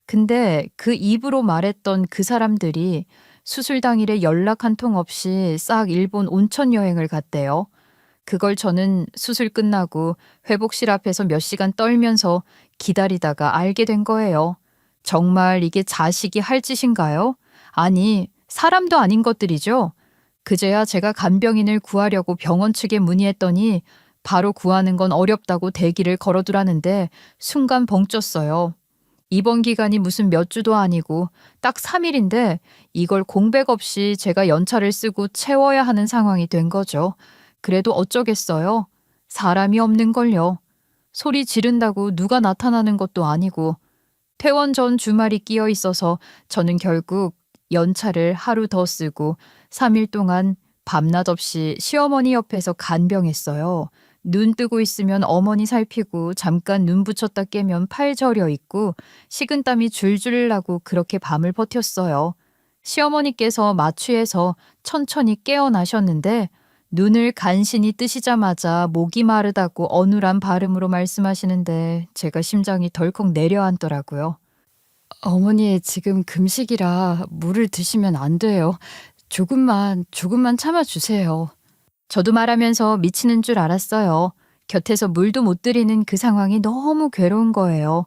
근데 그 입으로 말했던 그 사람들이 수술 당일에 연락 한 통 없이 싹 일본 온천 여행을 갔대요. 그걸 저는 수술 끝나고 회복실 앞에서 몇 시간 떨면서 기다리다가 알게 된 거예요. 정말 이게 자식이 할 짓인가요? 아니, 사람도 아닌 것들이죠. 그제야 제가 간병인을 구하려고 병원 측에 문의했더니 바로 구하는 건 어렵다고 대기를 걸어두라는데 순간 벙쪘어요. 입원 기간이 무슨 몇 주도 아니고 딱 3일인데 이걸 공백 없이 제가 연차를 쓰고 채워야 하는 상황이 된 거죠. 그래도 어쩌겠어요. 사람이 없는걸요. 소리 지른다고 누가 나타나는 것도 아니고 퇴원 전 주말이 끼어 있어서 저는 결국 연차를 하루 더 쓰고 3일 동안 밤낮 없이 시어머니 옆에서 간병했어요. 눈 뜨고 있으면 어머니 살피고 잠깐 눈 붙였다 깨면 팔 저려 있고 식은땀이 줄줄 나고 그렇게 밤을 버텼어요. 시어머니께서 마취해서 천천히 깨어나셨는데 눈을 간신히 뜨시자마자 목이 마르다고 어눌한 발음으로 말씀하시는데 제가 심장이 덜컥 내려앉더라고요. 어머니 지금 금식이라 물을 드시면 안 돼요. 조금만 참아주세요. 저도 말하면서 미치는 줄 알았어요. 곁에서 물도 못 들이는 그 상황이 너무 괴로운 거예요.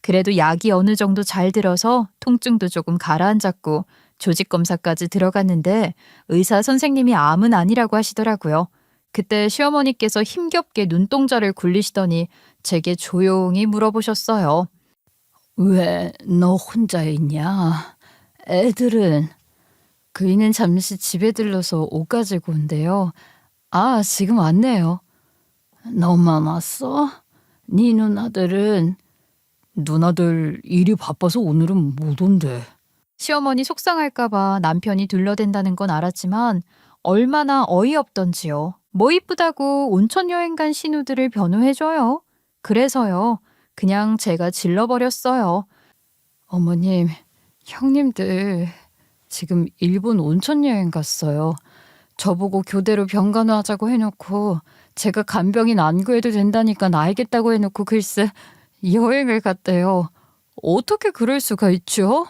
그래도 약이 어느 정도 잘 들어서 통증도 조금 가라앉았고 조직 검사까지 들어갔는데 의사 선생님이 암은 아니라고 하시더라고요. 그때 시어머니께서 힘겹게 눈동자를 굴리시더니 제게 조용히 물어보셨어요. 왜 너 혼자 있냐? 애들은? 그이는 잠시 집에 들러서 옷 가지고 온대요. 아, 지금 왔네요. 너만 왔어? 네 누나들은? 누나들 일이 바빠서 오늘은 못 온대. 시어머니 속상할까봐 남편이 둘러댄다는 건 알았지만 얼마나 어이없던지요. 뭐 이쁘다고 온천 여행 간 신우들을 변호해줘요. 그래서요. 그냥 제가 질러버렸어요. 어머님, 형님들 지금 일본 온천 여행 갔어요. 저보고 교대로 병간호하자고 해놓고 제가 간병인 안 구해도 된다니까 알겠다고 해놓고 글쎄 여행을 갔대요. 어떻게 그럴 수가 있죠?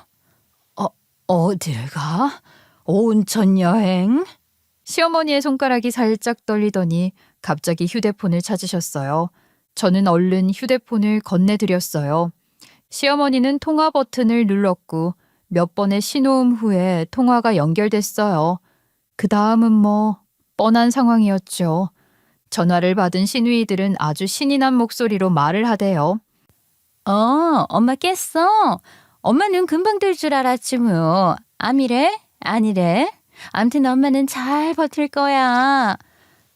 어딜 가? 온천 여행? 시어머니의 손가락이 살짝 떨리더니 갑자기 휴대폰을 찾으셨어요. 저는 얼른 휴대폰을 건네드렸어요. 시어머니는 통화 버튼을 눌렀고 몇 번의 신호음 후에 통화가 연결됐어요. 그 다음은 뭐 뻔한 상황이었죠. 전화를 받은 시누이들은 아주 신이 난 목소리로 말을 하대요. 엄마 깼어? 엄마 눈 금방 뜰 줄 알았지 뭐. 암이래? 아니래? 암튼 엄마는 잘 버틸 거야.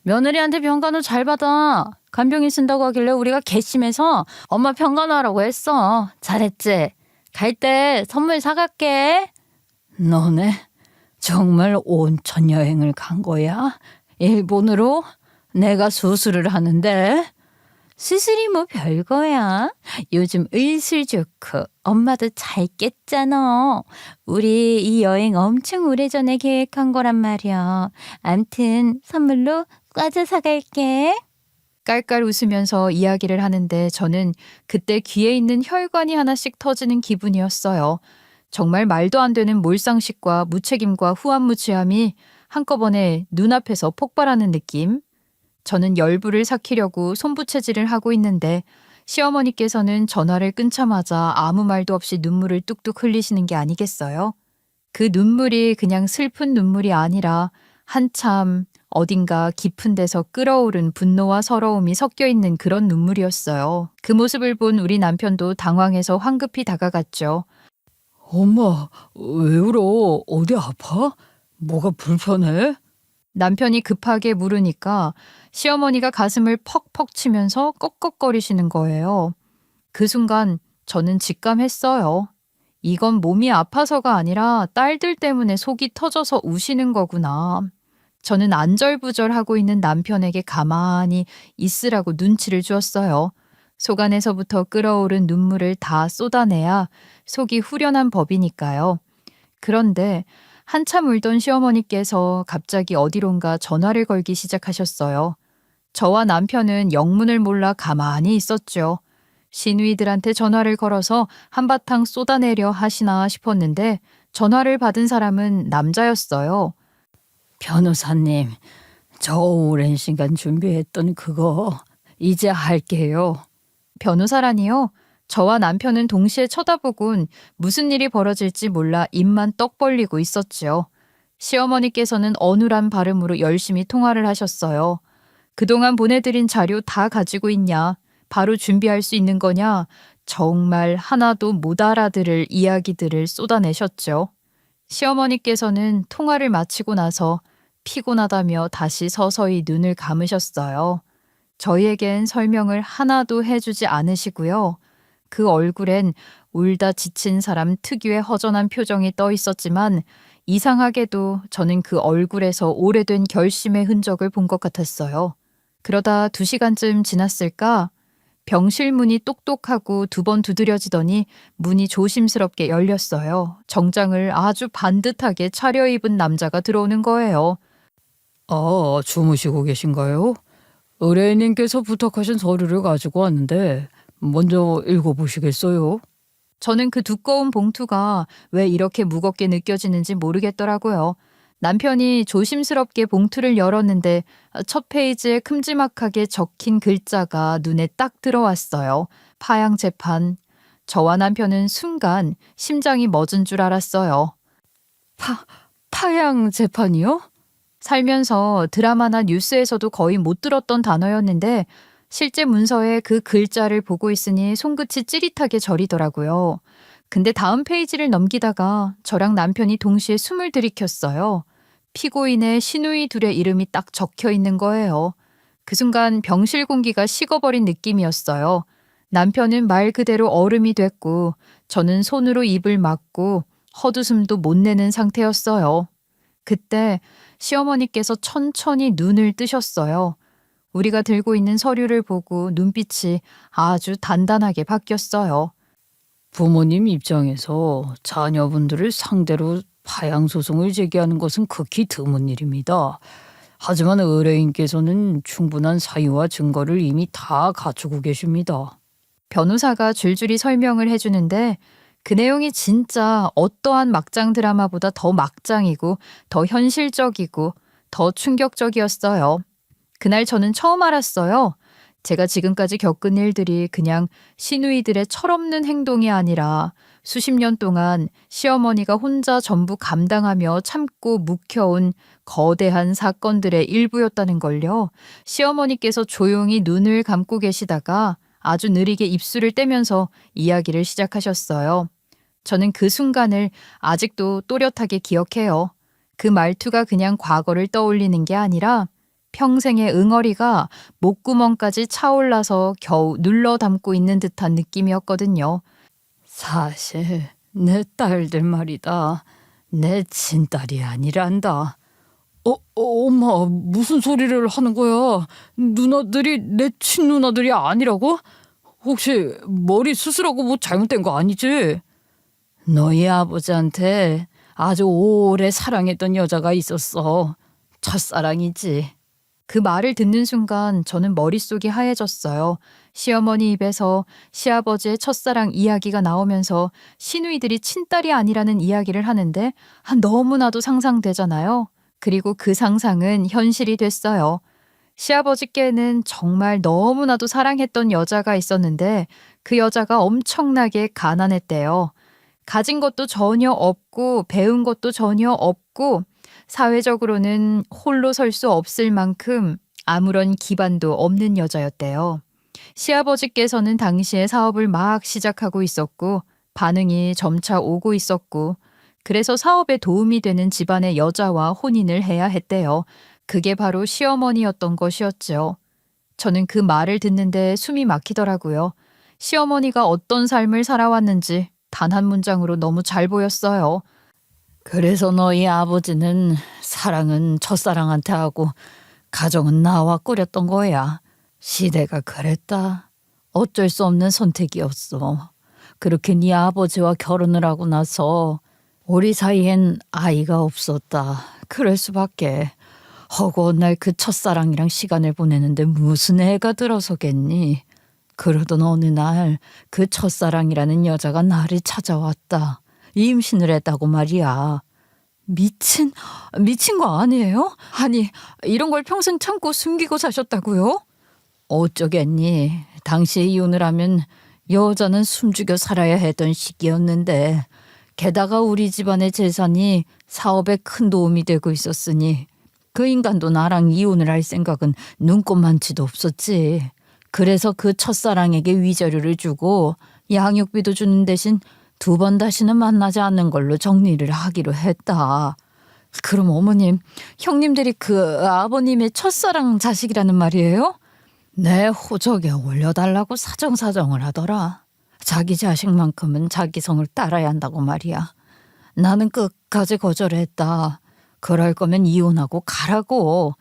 며느리한테 병간호 잘 받아. 간병인 쓴다고 하길래 우리가 괘씸해서 엄마 병간호하라고 했어. 잘했지? 갈 때 선물 사갈게. 너네 정말 온천 여행을 간 거야? 일본으로? 내가 수술을 하는데. 수술이 뭐 별거야. 요즘 의술 좋고 엄마도 잘 깼잖아. 우리 이 여행 엄청 오래전에 계획한 거란 말이야. 암튼 선물로 과자 사갈게. 깔깔 웃으면서 이야기를 하는데 저는 그때 귀에 있는 혈관이 하나씩 터지는 기분이었어요. 정말 말도 안 되는 몰상식과 무책임과 후안무치함이 한꺼번에 눈앞에서 폭발하는 느낌. 저는 열불을 삭히려고 손부채질을 하고 있는데 시어머니께서는 전화를 끊자마자 아무 말도 없이 눈물을 뚝뚝 흘리시는 게 아니겠어요? 그 눈물이 그냥 슬픈 눈물이 아니라 한참 어딘가 깊은 데서 끓어오른 분노와 서러움이 섞여 있는 그런 눈물이었어요. 그 모습을 본 우리 남편도 당황해서 황급히 다가갔죠. 엄마, 왜 울어? 어디 아파? 뭐가 불편해? 남편이 급하게 물으니까 시어머니가 가슴을 퍽퍽 치면서 꺽꺽거리시는 거예요. 그 순간 저는 직감했어요. 이건 몸이 아파서가 아니라 딸들 때문에 속이 터져서 우시는 거구나. 저는 안절부절하고 있는 남편에게 가만히 있으라고 눈치를 주었어요. 속 안에서부터 끓어오른 눈물을 다 쏟아내야 속이 후련한 법이니까요. 그런데 한참 울던 시어머니께서 갑자기 어디론가 전화를 걸기 시작하셨어요. 저와 남편은 영문을 몰라 가만히 있었죠. 시누이들한테 전화를 걸어서 한바탕 쏟아내려 하시나 싶었는데 전화를 받은 사람은 남자였어요. 변호사님, 저 오랜 시간 준비했던 그거 이제 할게요. 변호사라니요? 저와 남편은 동시에 쳐다보곤 무슨 일이 벌어질지 몰라 입만 떡 벌리고 있었지요. 시어머니께서는 어눌한 발음으로 열심히 통화를 하셨어요. 그동안 보내드린 자료 다 가지고 있냐? 바로 준비할 수 있는 거냐? 정말 하나도 못 알아들을 이야기들을 쏟아내셨죠. 시어머니께서는 통화를 마치고 나서 피곤하다며 다시 서서히 눈을 감으셨어요. 저희에겐 설명을 하나도 해주지 않으시고요. 그 얼굴엔 울다 지친 사람 특유의 허전한 표정이 떠 있었지만 이상하게도 저는 그 얼굴에서 오래된 결심의 흔적을 본 것 같았어요. 그러다 2시간쯤 지났을까? 병실 문이 똑똑하고 2번 두드려지더니 문이 조심스럽게 열렸어요. 정장을 아주 반듯하게 차려입은 남자가 들어오는 거예요. 주무시고 계신가요? 의뢰인님께서 부탁하신 서류를 가지고 왔는데 먼저 읽어보시겠어요? 저는 그 두꺼운 봉투가 왜 이렇게 무겁게 느껴지는지 모르겠더라고요. 남편이 조심스럽게 봉투를 열었는데 첫 페이지에 큼지막하게 적힌 글자가 눈에 딱 들어왔어요. 파양 재판. 저와 남편은 순간 심장이 멎은 줄 알았어요. 파양 재판이요? 살면서 드라마나 뉴스에서도 거의 못 들었던 단어였는데 실제 문서에 그 글자를 보고 있으니 손끝이 찌릿하게 저리더라고요. 근데 다음 페이지를 넘기다가 저랑 남편이 동시에 숨을 들이켰어요. 피고인의 시누이 둘의 이름이 딱 적혀 있는 거예요. 그 순간 병실 공기가 식어버린 느낌이었어요. 남편은 말 그대로 얼음이 됐고 저는 손으로 입을 막고 헛웃음도 못 내는 상태였어요. 그때 시어머니께서 천천히 눈을 뜨셨어요. 우리가 들고 있는 서류를 보고 눈빛이 아주 단단하게 바뀌었어요. 부모님 입장에서 자녀분들을 상대로 파양 소송을 제기하는 것은 극히 드문 일입니다. 하지만 의뢰인께서는 충분한 사유와 증거를 이미 다 갖추고 계십니다. 변호사가 줄줄이 설명을 해주는데 그 내용이 진짜 어떠한 막장 드라마보다 더 막장이고 더 현실적이고 더 충격적이었어요. 그날 저는 처음 알았어요. 제가 지금까지 겪은 일들이 그냥 시누이들의 철없는 행동이 아니라 수십 년 동안 시어머니가 혼자 전부 감당하며 참고 묵혀온 거대한 사건들의 일부였다는 걸요. 시어머니께서 조용히 눈을 감고 계시다가 아주 느리게 입술을 떼면서 이야기를 시작하셨어요. 저는 그 순간을 아직도 또렷하게 기억해요. 그 말투가 그냥 과거를 떠올리는 게 아니라 평생의 응어리가 목구멍까지 차올라서 겨우 눌러 담고 있는 듯한 느낌이었거든요. 사실 내 딸들 말이다. 내 친딸이 아니란다. 엄마 무슨 소리를 하는 거야? 누나들이 내 친누나들이 아니라고? 혹시 머리 수술하고 뭐 잘못된 거 아니지? 너희 아버지한테 아주 오래 사랑했던 여자가 있었어. 첫사랑이지. 그 말을 듣는 순간 저는 머릿속이 하얘졌어요. 시어머니 입에서 시아버지의 첫사랑 이야기가 나오면서 시누이들이 친딸이 아니라는 이야기를 하는데 너무나도 상상되잖아요. 그리고 그 상상은 현실이 됐어요. 시아버지께는 정말 너무나도 사랑했던 여자가 있었는데 그 여자가 엄청나게 가난했대요. 가진 것도 전혀 없고 배운 것도 전혀 없고 사회적으로는 홀로 설 수 없을 만큼 아무런 기반도 없는 여자였대요. 시아버지께서는 당시에 사업을 막 시작하고 있었고 반응이 점차 오고 있었고 그래서 사업에 도움이 되는 집안의 여자와 혼인을 해야 했대요. 그게 바로 시어머니였던 것이었죠. 저는 그 말을 듣는데 숨이 막히더라고요. 시어머니가 어떤 삶을 살아왔는지 단 한 문장으로 너무 잘 보였어요. 그래서 너희 아버지는 사랑은 첫사랑한테 하고 가정은 나와 꾸렸던 거야. 시대가 그랬다. 어쩔 수 없는 선택이었어. 그렇게 네 아버지와 결혼을 하고 나서 우리 사이엔 아이가 없었다. 그럴 수밖에. 허구한 날 그 첫사랑이랑 시간을 보내는데 무슨 애가 들어서겠니? 그러던 어느 날 그 첫사랑이라는 여자가 나를 찾아왔다. 임신을 했다고 말이야. 미친 거 아니에요? 아니, 이런 걸 평생 참고 숨기고 사셨다고요? 어쩌겠니? 당시에 이혼을 하면 여자는 숨죽여 살아야 했던 시기였는데 게다가 우리 집안의 재산이 사업에 큰 도움이 되고 있었으니 그 인간도 나랑 이혼을 할 생각은 눈꼽만치도 없었지. 그래서 그 첫사랑에게 위자료를 주고 양육비도 주는 대신 2번 다시는 만나지 않는 걸로 정리를 하기로 했다. 그럼 어머님, 형님들이 그 아버님의 첫사랑 자식이라는 말이에요? 내 호적에 올려달라고 사정사정을 하더라. 자기 자식만큼은 자기 성을 따라야 한다고 말이야. 나는 끝까지 거절했다. 그럴 거면 이혼하고 가라고.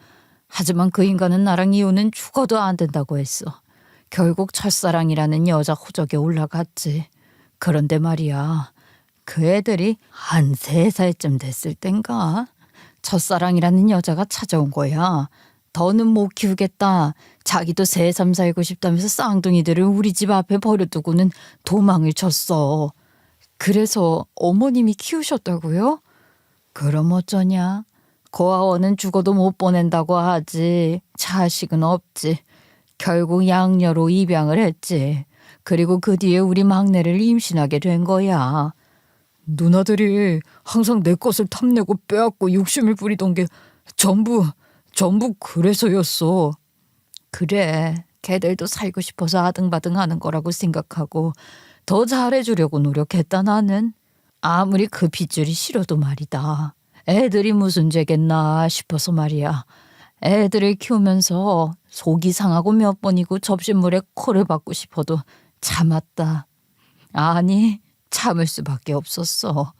하지만 그 인간은 나랑 이혼은 죽어도 안 된다고 했어. 결국 첫사랑이라는 여자 호적에 올라갔지. 그런데 말이야, 그 애들이 한 3살쯤 됐을 땐가 첫사랑이라는 여자가 찾아온 거야. 더는 못 키우겠다. 자기도 새삼 살고 싶다면서 쌍둥이들을 우리 집 앞에 버려두고는 도망을 쳤어. 그래서 어머님이 키우셨다고요? 그럼 어쩌냐. 고아원은 죽어도 못 보낸다고 하지. 자식은 없지. 결국 양녀로 입양을 했지. 그리고 그 뒤에 우리 막내를 임신하게 된 거야. 누나들이 항상 내 것을 탐내고 빼앗고 욕심을 부리던 게 전부 그래서였어. 그래, 걔들도 살고 싶어서 아등바등하는 거라고 생각하고 더 잘해주려고 노력했다 나는. 아무리 그 핏줄이 싫어도 말이다. 애들이 무슨 죄겠나 싶어서 말이야. 애들을 키우면서 속이 상하고 몇 번이고 접시물에 코를 박고 싶어도 참았다. 아니, 참을 수밖에 없었어.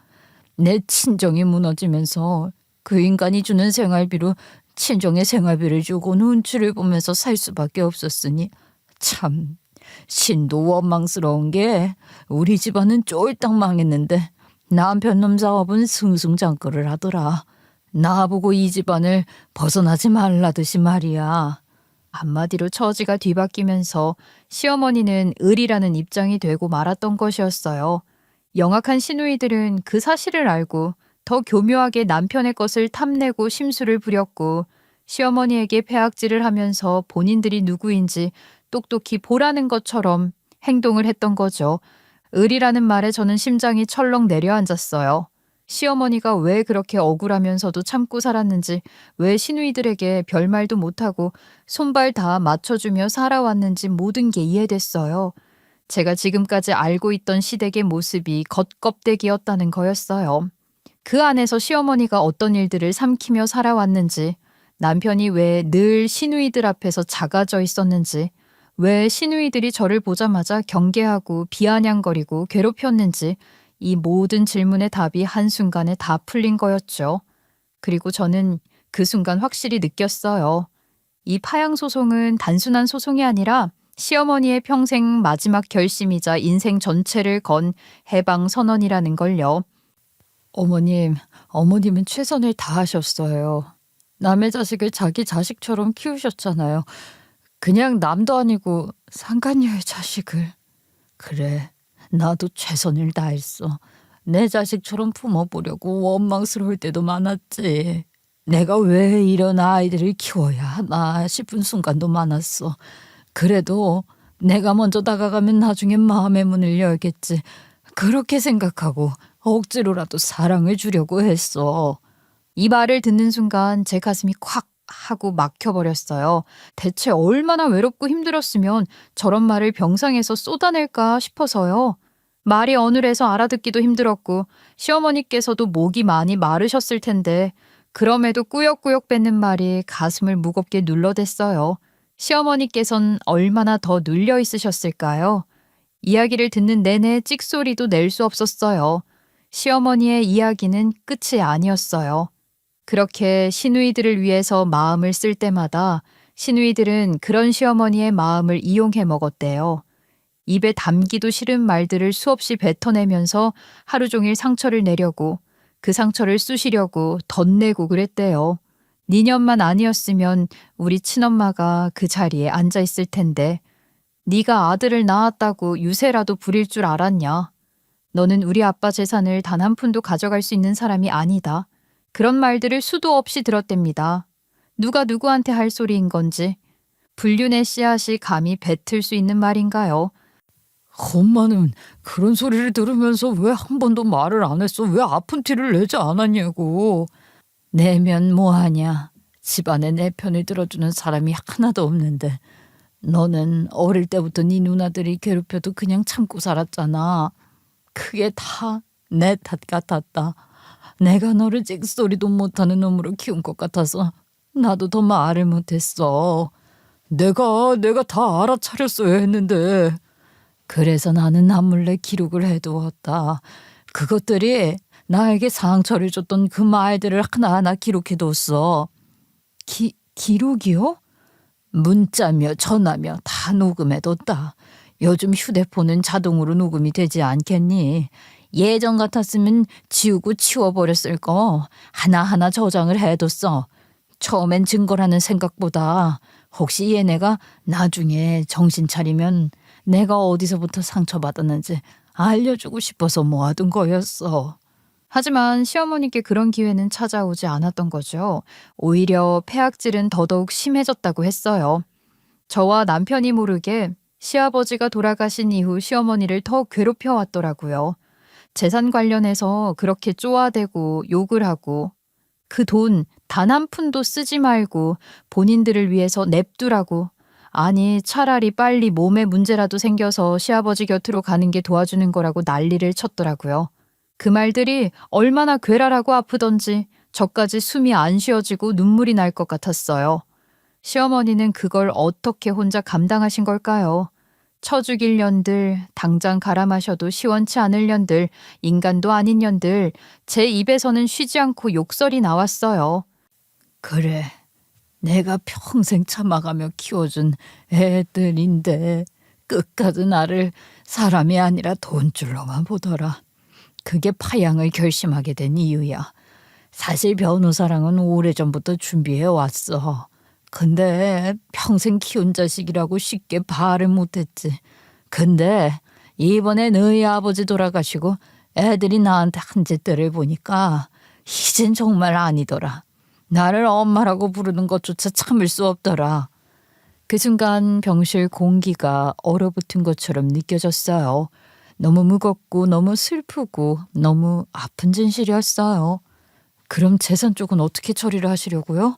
내 친정이 무너지면서 그 인간이 주는 생활비로 친정의 생활비를 주고 눈치를 보면서 살 수밖에 없었으니 참 신도 원망스러운 게 우리 집안은 쫄딱 망했는데 남편 놈 사업은 승승장구를 하더라. 나보고 이 집안을 벗어나지 말라듯이 말이야. 한마디로 처지가 뒤바뀌면서 시어머니는 을이라는 입장이 되고 말았던 것이었어요. 영악한 시누이들은 그 사실을 알고 더 교묘하게 남편의 것을 탐내고 심술을 부렸고 시어머니에게 배악질을 하면서 본인들이 누구인지 똑똑히 보라는 것처럼 행동을 했던 거죠. 을이라는 말에 저는 심장이 철렁 내려앉았어요. 시어머니가 왜 그렇게 억울하면서도 참고 살았는지, 왜 시누이들에게 별말도 못하고 손발 다 맞춰주며 살아왔는지 모든 게 이해됐어요. 제가 지금까지 알고 있던 시댁의 모습이 겉껍데기였다는 거였어요. 그 안에서 시어머니가 어떤 일들을 삼키며 살아왔는지, 남편이 왜 늘 시누이들 앞에서 작아져 있었는지, 왜 시누이들이 저를 보자마자 경계하고 비아냥거리고 괴롭혔는지, 이 모든 질문의 답이 한순간에 다 풀린 거였죠. 그리고 저는 그 순간 확실히 느꼈어요. 이 파양 소송은 단순한 소송이 아니라 시어머니의 평생 마지막 결심이자 인생 전체를 건 해방 선언이라는 걸요. 어머님은 최선을 다하셨어요. 남의 자식을 자기 자식처럼 키우셨잖아요. 그냥 남도 아니고 상간녀의 자식을. 그래, 나도 최선을 다했어. 내 자식처럼 품어보려고 원망스러울 때도 많았지. 내가 왜 이런 아이들을 키워야 하나 싶은 순간도 많았어. 그래도 내가 먼저 다가가면 나중엔 마음의 문을 열겠지. 그렇게 생각하고 억지로라도 사랑을 주려고 했어. 이 말을 듣는 순간 제 가슴이 콱 하고 막혀버렸어요. 대체 얼마나 외롭고 힘들었으면 저런 말을 병상에서 쏟아낼까 싶어서요. 말이 어눌해서 알아듣기도 힘들었고 시어머니께서도 목이 많이 마르셨을 텐데 그럼에도 꾸역꾸역 뱉는 말이 가슴을 무겁게 눌러댔어요. 시어머니께선 얼마나 더 눌려 있으셨을까요? 이야기를 듣는 내내 찍소리도 낼 수 없었어요. 시어머니의 이야기는 끝이 아니었어요. 그렇게 시누이들을 위해서 마음을 쓸 때마다 시누이들은 그런 시어머니의 마음을 이용해 먹었대요. 입에 담기도 싫은 말들을 수없이 뱉어내면서 하루 종일 상처를 내려고 그 상처를 쑤시려고 덧내고 그랬대요. 니년만 아니었으면 우리 친엄마가 그 자리에 앉아 있을 텐데 네가 아들을 낳았다고 유세라도 부릴 줄 알았냐? 너는 우리 아빠 재산을 단 한 푼도 가져갈 수 있는 사람이 아니다. 그런 말들을 수도 없이 들었답니다. 누가 누구한테 할 소리인 건지. 불륜의 씨앗이 감히 뱉을 수 있는 말인가요? 엄마는 그런 소리를 들으면서 왜 한 번도 말을 안 했어? 왜 아픈 티를 내지 않았냐고. 내면 뭐하냐. 집안에 내 편을 들어주는 사람이 하나도 없는데 너는 어릴 때부터 네 누나들이 괴롭혀도 그냥 참고 살았잖아. 그게 다 내 탓 같았다. 내가 너를 찍소리도 못하는 놈으로 키운 것 같아서 나도 더 말을 못했어. 내가 다 알아차렸어야 했는데. 그래서 나는 남몰래 기록을 해두었다. 그것들이 나에게 상처를 줬던 그 말들을 하나하나 기록해뒀어. 기록이요? 문자며 전화며 다 녹음해뒀다. 요즘 휴대폰은 자동으로 녹음이 되지 않겠니? 예전 같았으면 지우고 치워버렸을 거 하나하나 저장을 해뒀어. 처음엔 증거라는 생각보다 혹시 얘네가 나중에 정신 차리면 내가 어디서부터 상처받았는지 알려주고 싶어서 모아둔 거였어. 하지만 시어머니께 그런 기회는 찾아오지 않았던 거죠. 오히려 폐악질은 더더욱 심해졌다고 했어요. 저와 남편이 모르게 시아버지가 돌아가신 이후 시어머니를 더 괴롭혀 왔더라고요. 재산 관련해서 그렇게 쪼아대고 욕을 하고 그 돈 단 한 푼도 쓰지 말고 본인들을 위해서 냅두라고. 아니 차라리 빨리 몸에 문제라도 생겨서 시아버지 곁으로 가는 게 도와주는 거라고 난리를 쳤더라고요. 그 말들이 얼마나 괴랄하고 아프던지 저까지 숨이 안 쉬어지고 눈물이 날 것 같았어요. 시어머니는 그걸 어떻게 혼자 감당하신 걸까요? 쳐 죽일 년들, 당장 갈아 마셔도 시원치 않을 년들, 인간도 아닌 년들, 제 입에서는 쉬지 않고 욕설이 나왔어요. 그래, 내가 평생 참아가며 키워준 애들인데 끝까지 나를 사람이 아니라 돈줄로만 보더라. 그게 파양을 결심하게 된 이유야. 사실 변호사랑은 오래전부터 준비해 왔어. 근데 평생 키운 자식이라고 쉽게 발을 못했지. 근데 이번에 너희 아버지 돌아가시고 애들이 나한테 한 짓들을 보니까 이젠 정말 아니더라. 나를 엄마라고 부르는 것조차 참을 수 없더라. 그 순간 병실 공기가 얼어붙은 것처럼 느껴졌어요. 너무 무겁고 너무 슬프고 너무 아픈 진실이었어요. 그럼 재산 쪽은 어떻게 처리를 하시려고요?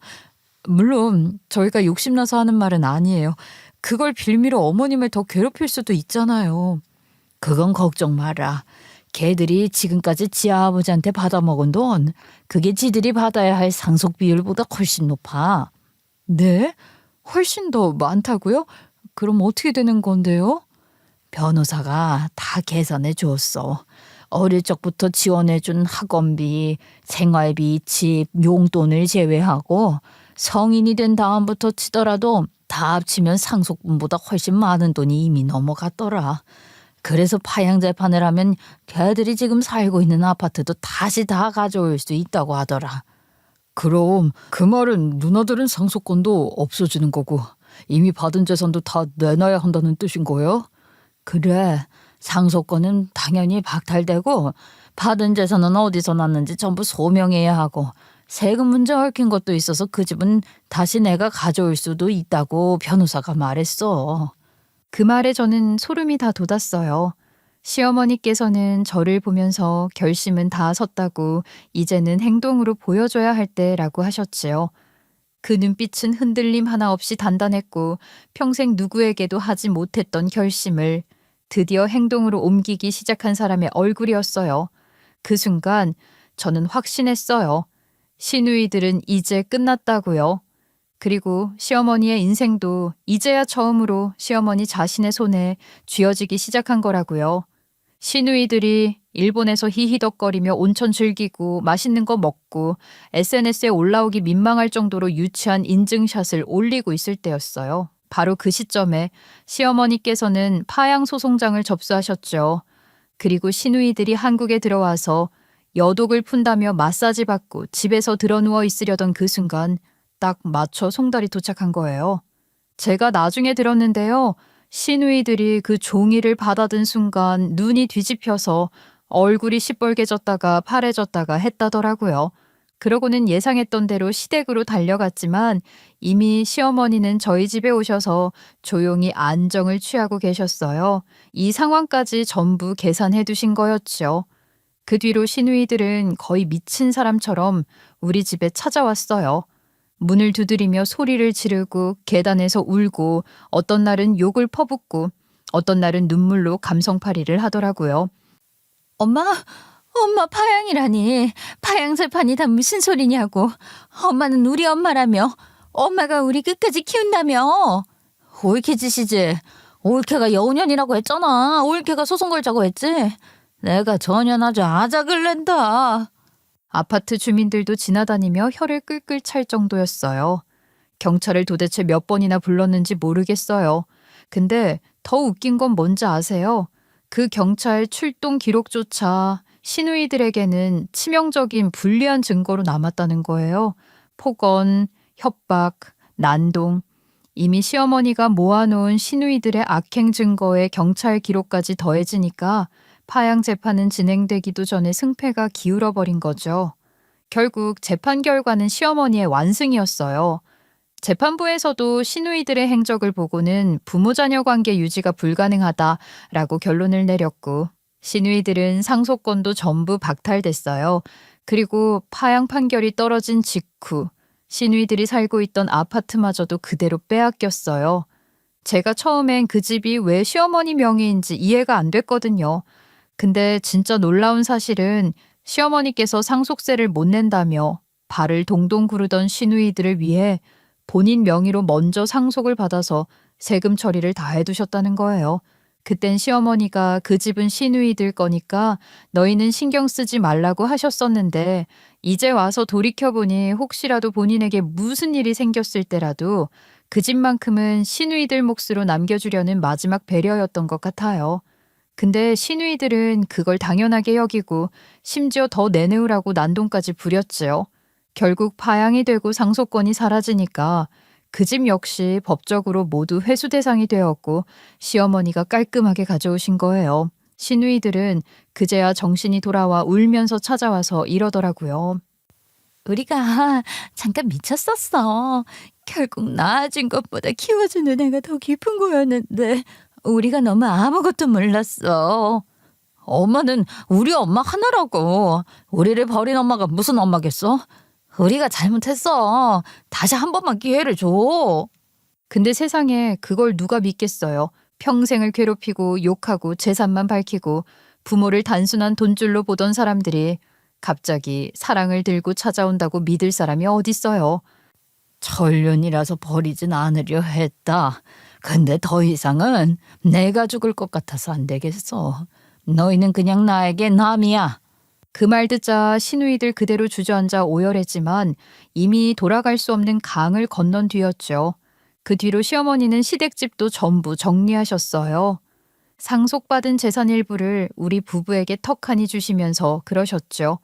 물론 저희가 욕심나서 하는 말은 아니에요. 그걸 빌미로 어머님을 더 괴롭힐 수도 있잖아요. 그건 걱정 마라. 걔들이 지금까지 지 아버지한테 받아먹은 돈, 그게 지들이 받아야 할 상속 비율보다 훨씬 높아. 네? 훨씬 더 많다고요? 그럼 어떻게 되는 건데요? 변호사가 다 계산해 줬어. 어릴 적부터 지원해준 학원비, 생활비, 집, 용돈을 제외하고 성인이 된 다음부터 치더라도 다 합치면 상속분보다 훨씬 많은 돈이 이미 넘어갔더라. 그래서 파양 재판을 하면 걔들이 지금 살고 있는 아파트도 다시 다 가져올 수 있다고 하더라. 그럼 그 말은 누나들은 상속권도 없어지는 거고 이미 받은 재산도 다 내놔야 한다는 뜻인 거예요? 그래, 상속권은 당연히 박탈되고 받은 재산은 어디서 났는지 전부 소명해야 하고 세금 문제 얽힌 것도 있어서 그 집은 다시 내가 가져올 수도 있다고 변호사가 말했어. 그 말에 저는 소름이 다 돋았어요. 시어머니께서는 저를 보면서 결심은 다 섰다고 이제는 행동으로 보여줘야 할 때라고 하셨지요. 그 눈빛은 흔들림 하나 없이 단단했고 평생 누구에게도 하지 못했던 결심을 드디어 행동으로 옮기기 시작한 사람의 얼굴이었어요. 그 순간 저는 확신했어요. 시누이들은 이제 끝났다고요. 그리고 시어머니의 인생도 이제야 처음으로 시어머니 자신의 손에 쥐어지기 시작한 거라고요. 시누이들이 일본에서 히히덕거리며 온천 즐기고 맛있는 거 먹고 SNS에 올라오기 민망할 정도로 유치한 인증샷을 올리고 있을 때였어요. 바로 그 시점에 시어머니께서는 파양 소송장을 접수하셨죠. 그리고 시누이들이 한국에 들어와서 여독을 푼다며 마사지 받고 집에서 드러누워 있으려던 그 순간 딱 맞춰 송달이 도착한 거예요. 제가 나중에 들었는데요. 시누이들이 그 종이를 받아든 순간 눈이 뒤집혀서 얼굴이 시뻘개졌다가 파래졌다가 했다더라고요. 그러고는 예상했던 대로 시댁으로 달려갔지만 이미 시어머니는 저희 집에 오셔서 조용히 안정을 취하고 계셨어요. 이 상황까지 전부 계산해 두신 거였죠. 그 뒤로 시누이들은 거의 미친 사람처럼 우리 집에 찾아왔어요. 문을 두드리며 소리를 지르고 계단에서 울고 어떤 날은 욕을 퍼붓고 어떤 날은 눈물로 감성팔이를 하더라고요. 엄마 파양이라니. 파양 재판이 다 무슨 소리냐고. 엄마는 우리 엄마라며. 엄마가 우리 끝까지 키운다며. 올케 짓이지. 올케가 여우년이라고 했잖아. 올케가 소송 걸자고 했지. 내가 전혀 아주 아작을 낸다. 아파트 주민들도 지나다니며 혀를 끌끌 찰 정도였어요. 경찰을 도대체 몇 번이나 불렀는지 모르겠어요. 근데 더 웃긴 건 뭔지 아세요? 그 경찰 출동 기록조차 시누이들에게는 치명적인 불리한 증거로 남았다는 거예요. 폭언, 협박, 난동. 이미 시어머니가 모아놓은 시누이들의 악행 증거에 경찰 기록까지 더해지니까 파양 재판은 진행되기도 전에 승패가 기울어버린 거죠. 결국 재판 결과는 시어머니의 완승이었어요. 재판부에서도 시누이들의 행적을 보고는 부모자녀 관계 유지가 불가능하다라고 결론을 내렸고 시누이들은 상속권도 전부 박탈됐어요. 그리고 파양 판결이 떨어진 직후 시누이들이 살고 있던 아파트마저도 그대로 빼앗겼어요. 제가 처음엔 그 집이 왜 시어머니 명의인지 이해가 안 됐거든요. 근데 진짜 놀라운 사실은 시어머니께서 상속세를 못 낸다며 발을 동동 구르던 시누이들을 위해 본인 명의로 먼저 상속을 받아서 세금 처리를 다 해두셨다는 거예요. 그땐 시어머니가 그 집은 시누이들 거니까 너희는 신경 쓰지 말라고 하셨었는데 이제 와서 돌이켜보니 혹시라도 본인에게 무슨 일이 생겼을 때라도 그 집만큼은 시누이들 몫으로 남겨주려는 마지막 배려였던 것 같아요. 근데 시누이들은 그걸 당연하게 여기고 심지어 더 내놓으라고 난동까지 부렸지요. 결국 파양이 되고 상속권이 사라지니까 그 집 역시 법적으로 모두 회수 대상이 되었고 시어머니가 깔끔하게 가져오신 거예요. 시누이들은 그제야 정신이 돌아와 울면서 찾아와서 이러더라고요. 우리가 잠깐 미쳤었어. 결국 낳아준 것보다 키워주는 애가 더 깊은 거였는데 우리가 너무 아무것도 몰랐어. 엄마는 우리 엄마 하나라고. 우리를 버린 엄마가 무슨 엄마겠어? 우리가 잘못했어. 다시 한 번만 기회를 줘. 근데 세상에 그걸 누가 믿겠어요. 평생을 괴롭히고 욕하고 재산만 밝히고 부모를 단순한 돈줄로 보던 사람들이 갑자기 사랑을 들고 찾아온다고 믿을 사람이 어딨어요. 천륜이라서 버리진 않으려 했다. 근데 더 이상은 내가 죽을 것 같아서 안 되겠어. 너희는 그냥 나에게 남이야. 그 말 듣자 시누이들 그대로 주저앉아 오열했지만 이미 돌아갈 수 없는 강을 건넌 뒤였죠. 그 뒤로 시어머니는 시댁집도 전부 정리하셨어요. 상속받은 재산 일부를 우리 부부에게 턱하니 주시면서 그러셨죠.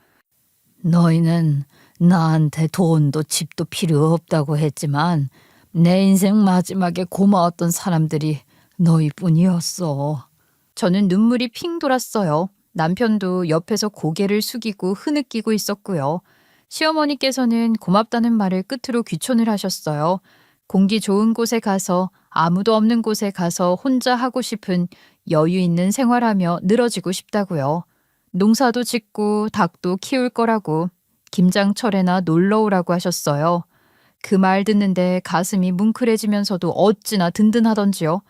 너희는 나한테 돈도 집도 필요 없다고 했지만 내 인생 마지막에 고마웠던 사람들이 너희뿐이었어. 저는 눈물이 핑 돌았어요. 남편도 옆에서 고개를 숙이고 흐느끼고 있었고요. 시어머니께서는 고맙다는 말을 끝으로 귀촌을 하셨어요. 공기 좋은 곳에 가서 아무도 없는 곳에 가서 혼자 하고 싶은 여유 있는 생활하며 늘어지고 싶다고요. 농사도 짓고 닭도 키울 거라고 김장철에나 놀러 오라고 하셨어요. 그 말 듣는데 가슴이 뭉클해지면서도 어찌나 든든하던지요.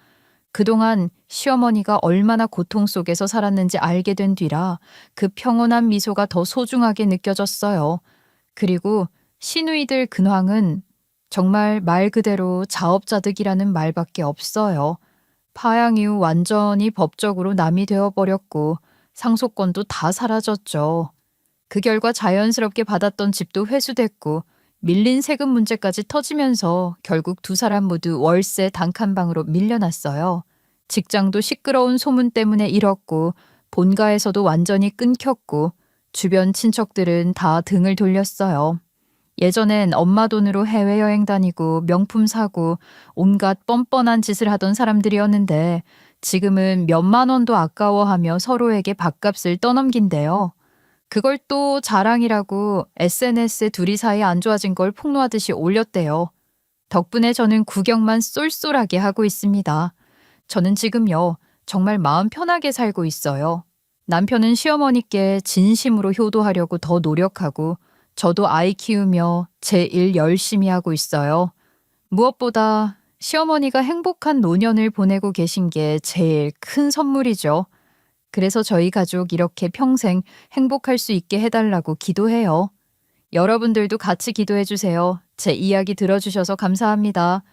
그동안 시어머니가 얼마나 고통 속에서 살았는지 알게 된 뒤라 그 평온한 미소가 더 소중하게 느껴졌어요. 그리고 시누이들 근황은 정말 말 그대로 자업자득이라는 말밖에 없어요. 파양 이후 완전히 법적으로 남이 되어버렸고 상속권도 다 사라졌죠. 그 결과 자연스럽게 받았던 집도 회수됐고 밀린 세금 문제까지 터지면서 결국 두 사람 모두 월세 단칸방으로 밀려났어요. 직장도 시끄러운 소문 때문에 잃었고 본가에서도 완전히 끊겼고 주변 친척들은 다 등을 돌렸어요. 예전엔 엄마 돈으로 해외여행 다니고 명품 사고 온갖 뻔뻔한 짓을 하던 사람들이었는데 지금은 몇만 원도 아까워하며 서로에게 밥값을 떠넘긴대요. 그걸 또 자랑이라고 SNS에 둘이 사이 안 좋아진 걸 폭로하듯이 올렸대요. 덕분에 저는 구경만 쏠쏠하게 하고 있습니다. 저는 지금요, 정말 마음 편하게 살고 있어요. 남편은 시어머니께 진심으로 효도하려고 더 노력하고 저도 아이 키우며 제 일 열심히 하고 있어요. 무엇보다 시어머니가 행복한 노년을 보내고 계신 게 제일 큰 선물이죠. 그래서 저희 가족 이렇게 평생 행복할 수 있게 해달라고 기도해요. 여러분들도 같이 기도해 주세요. 제 이야기 들어주셔서 감사합니다.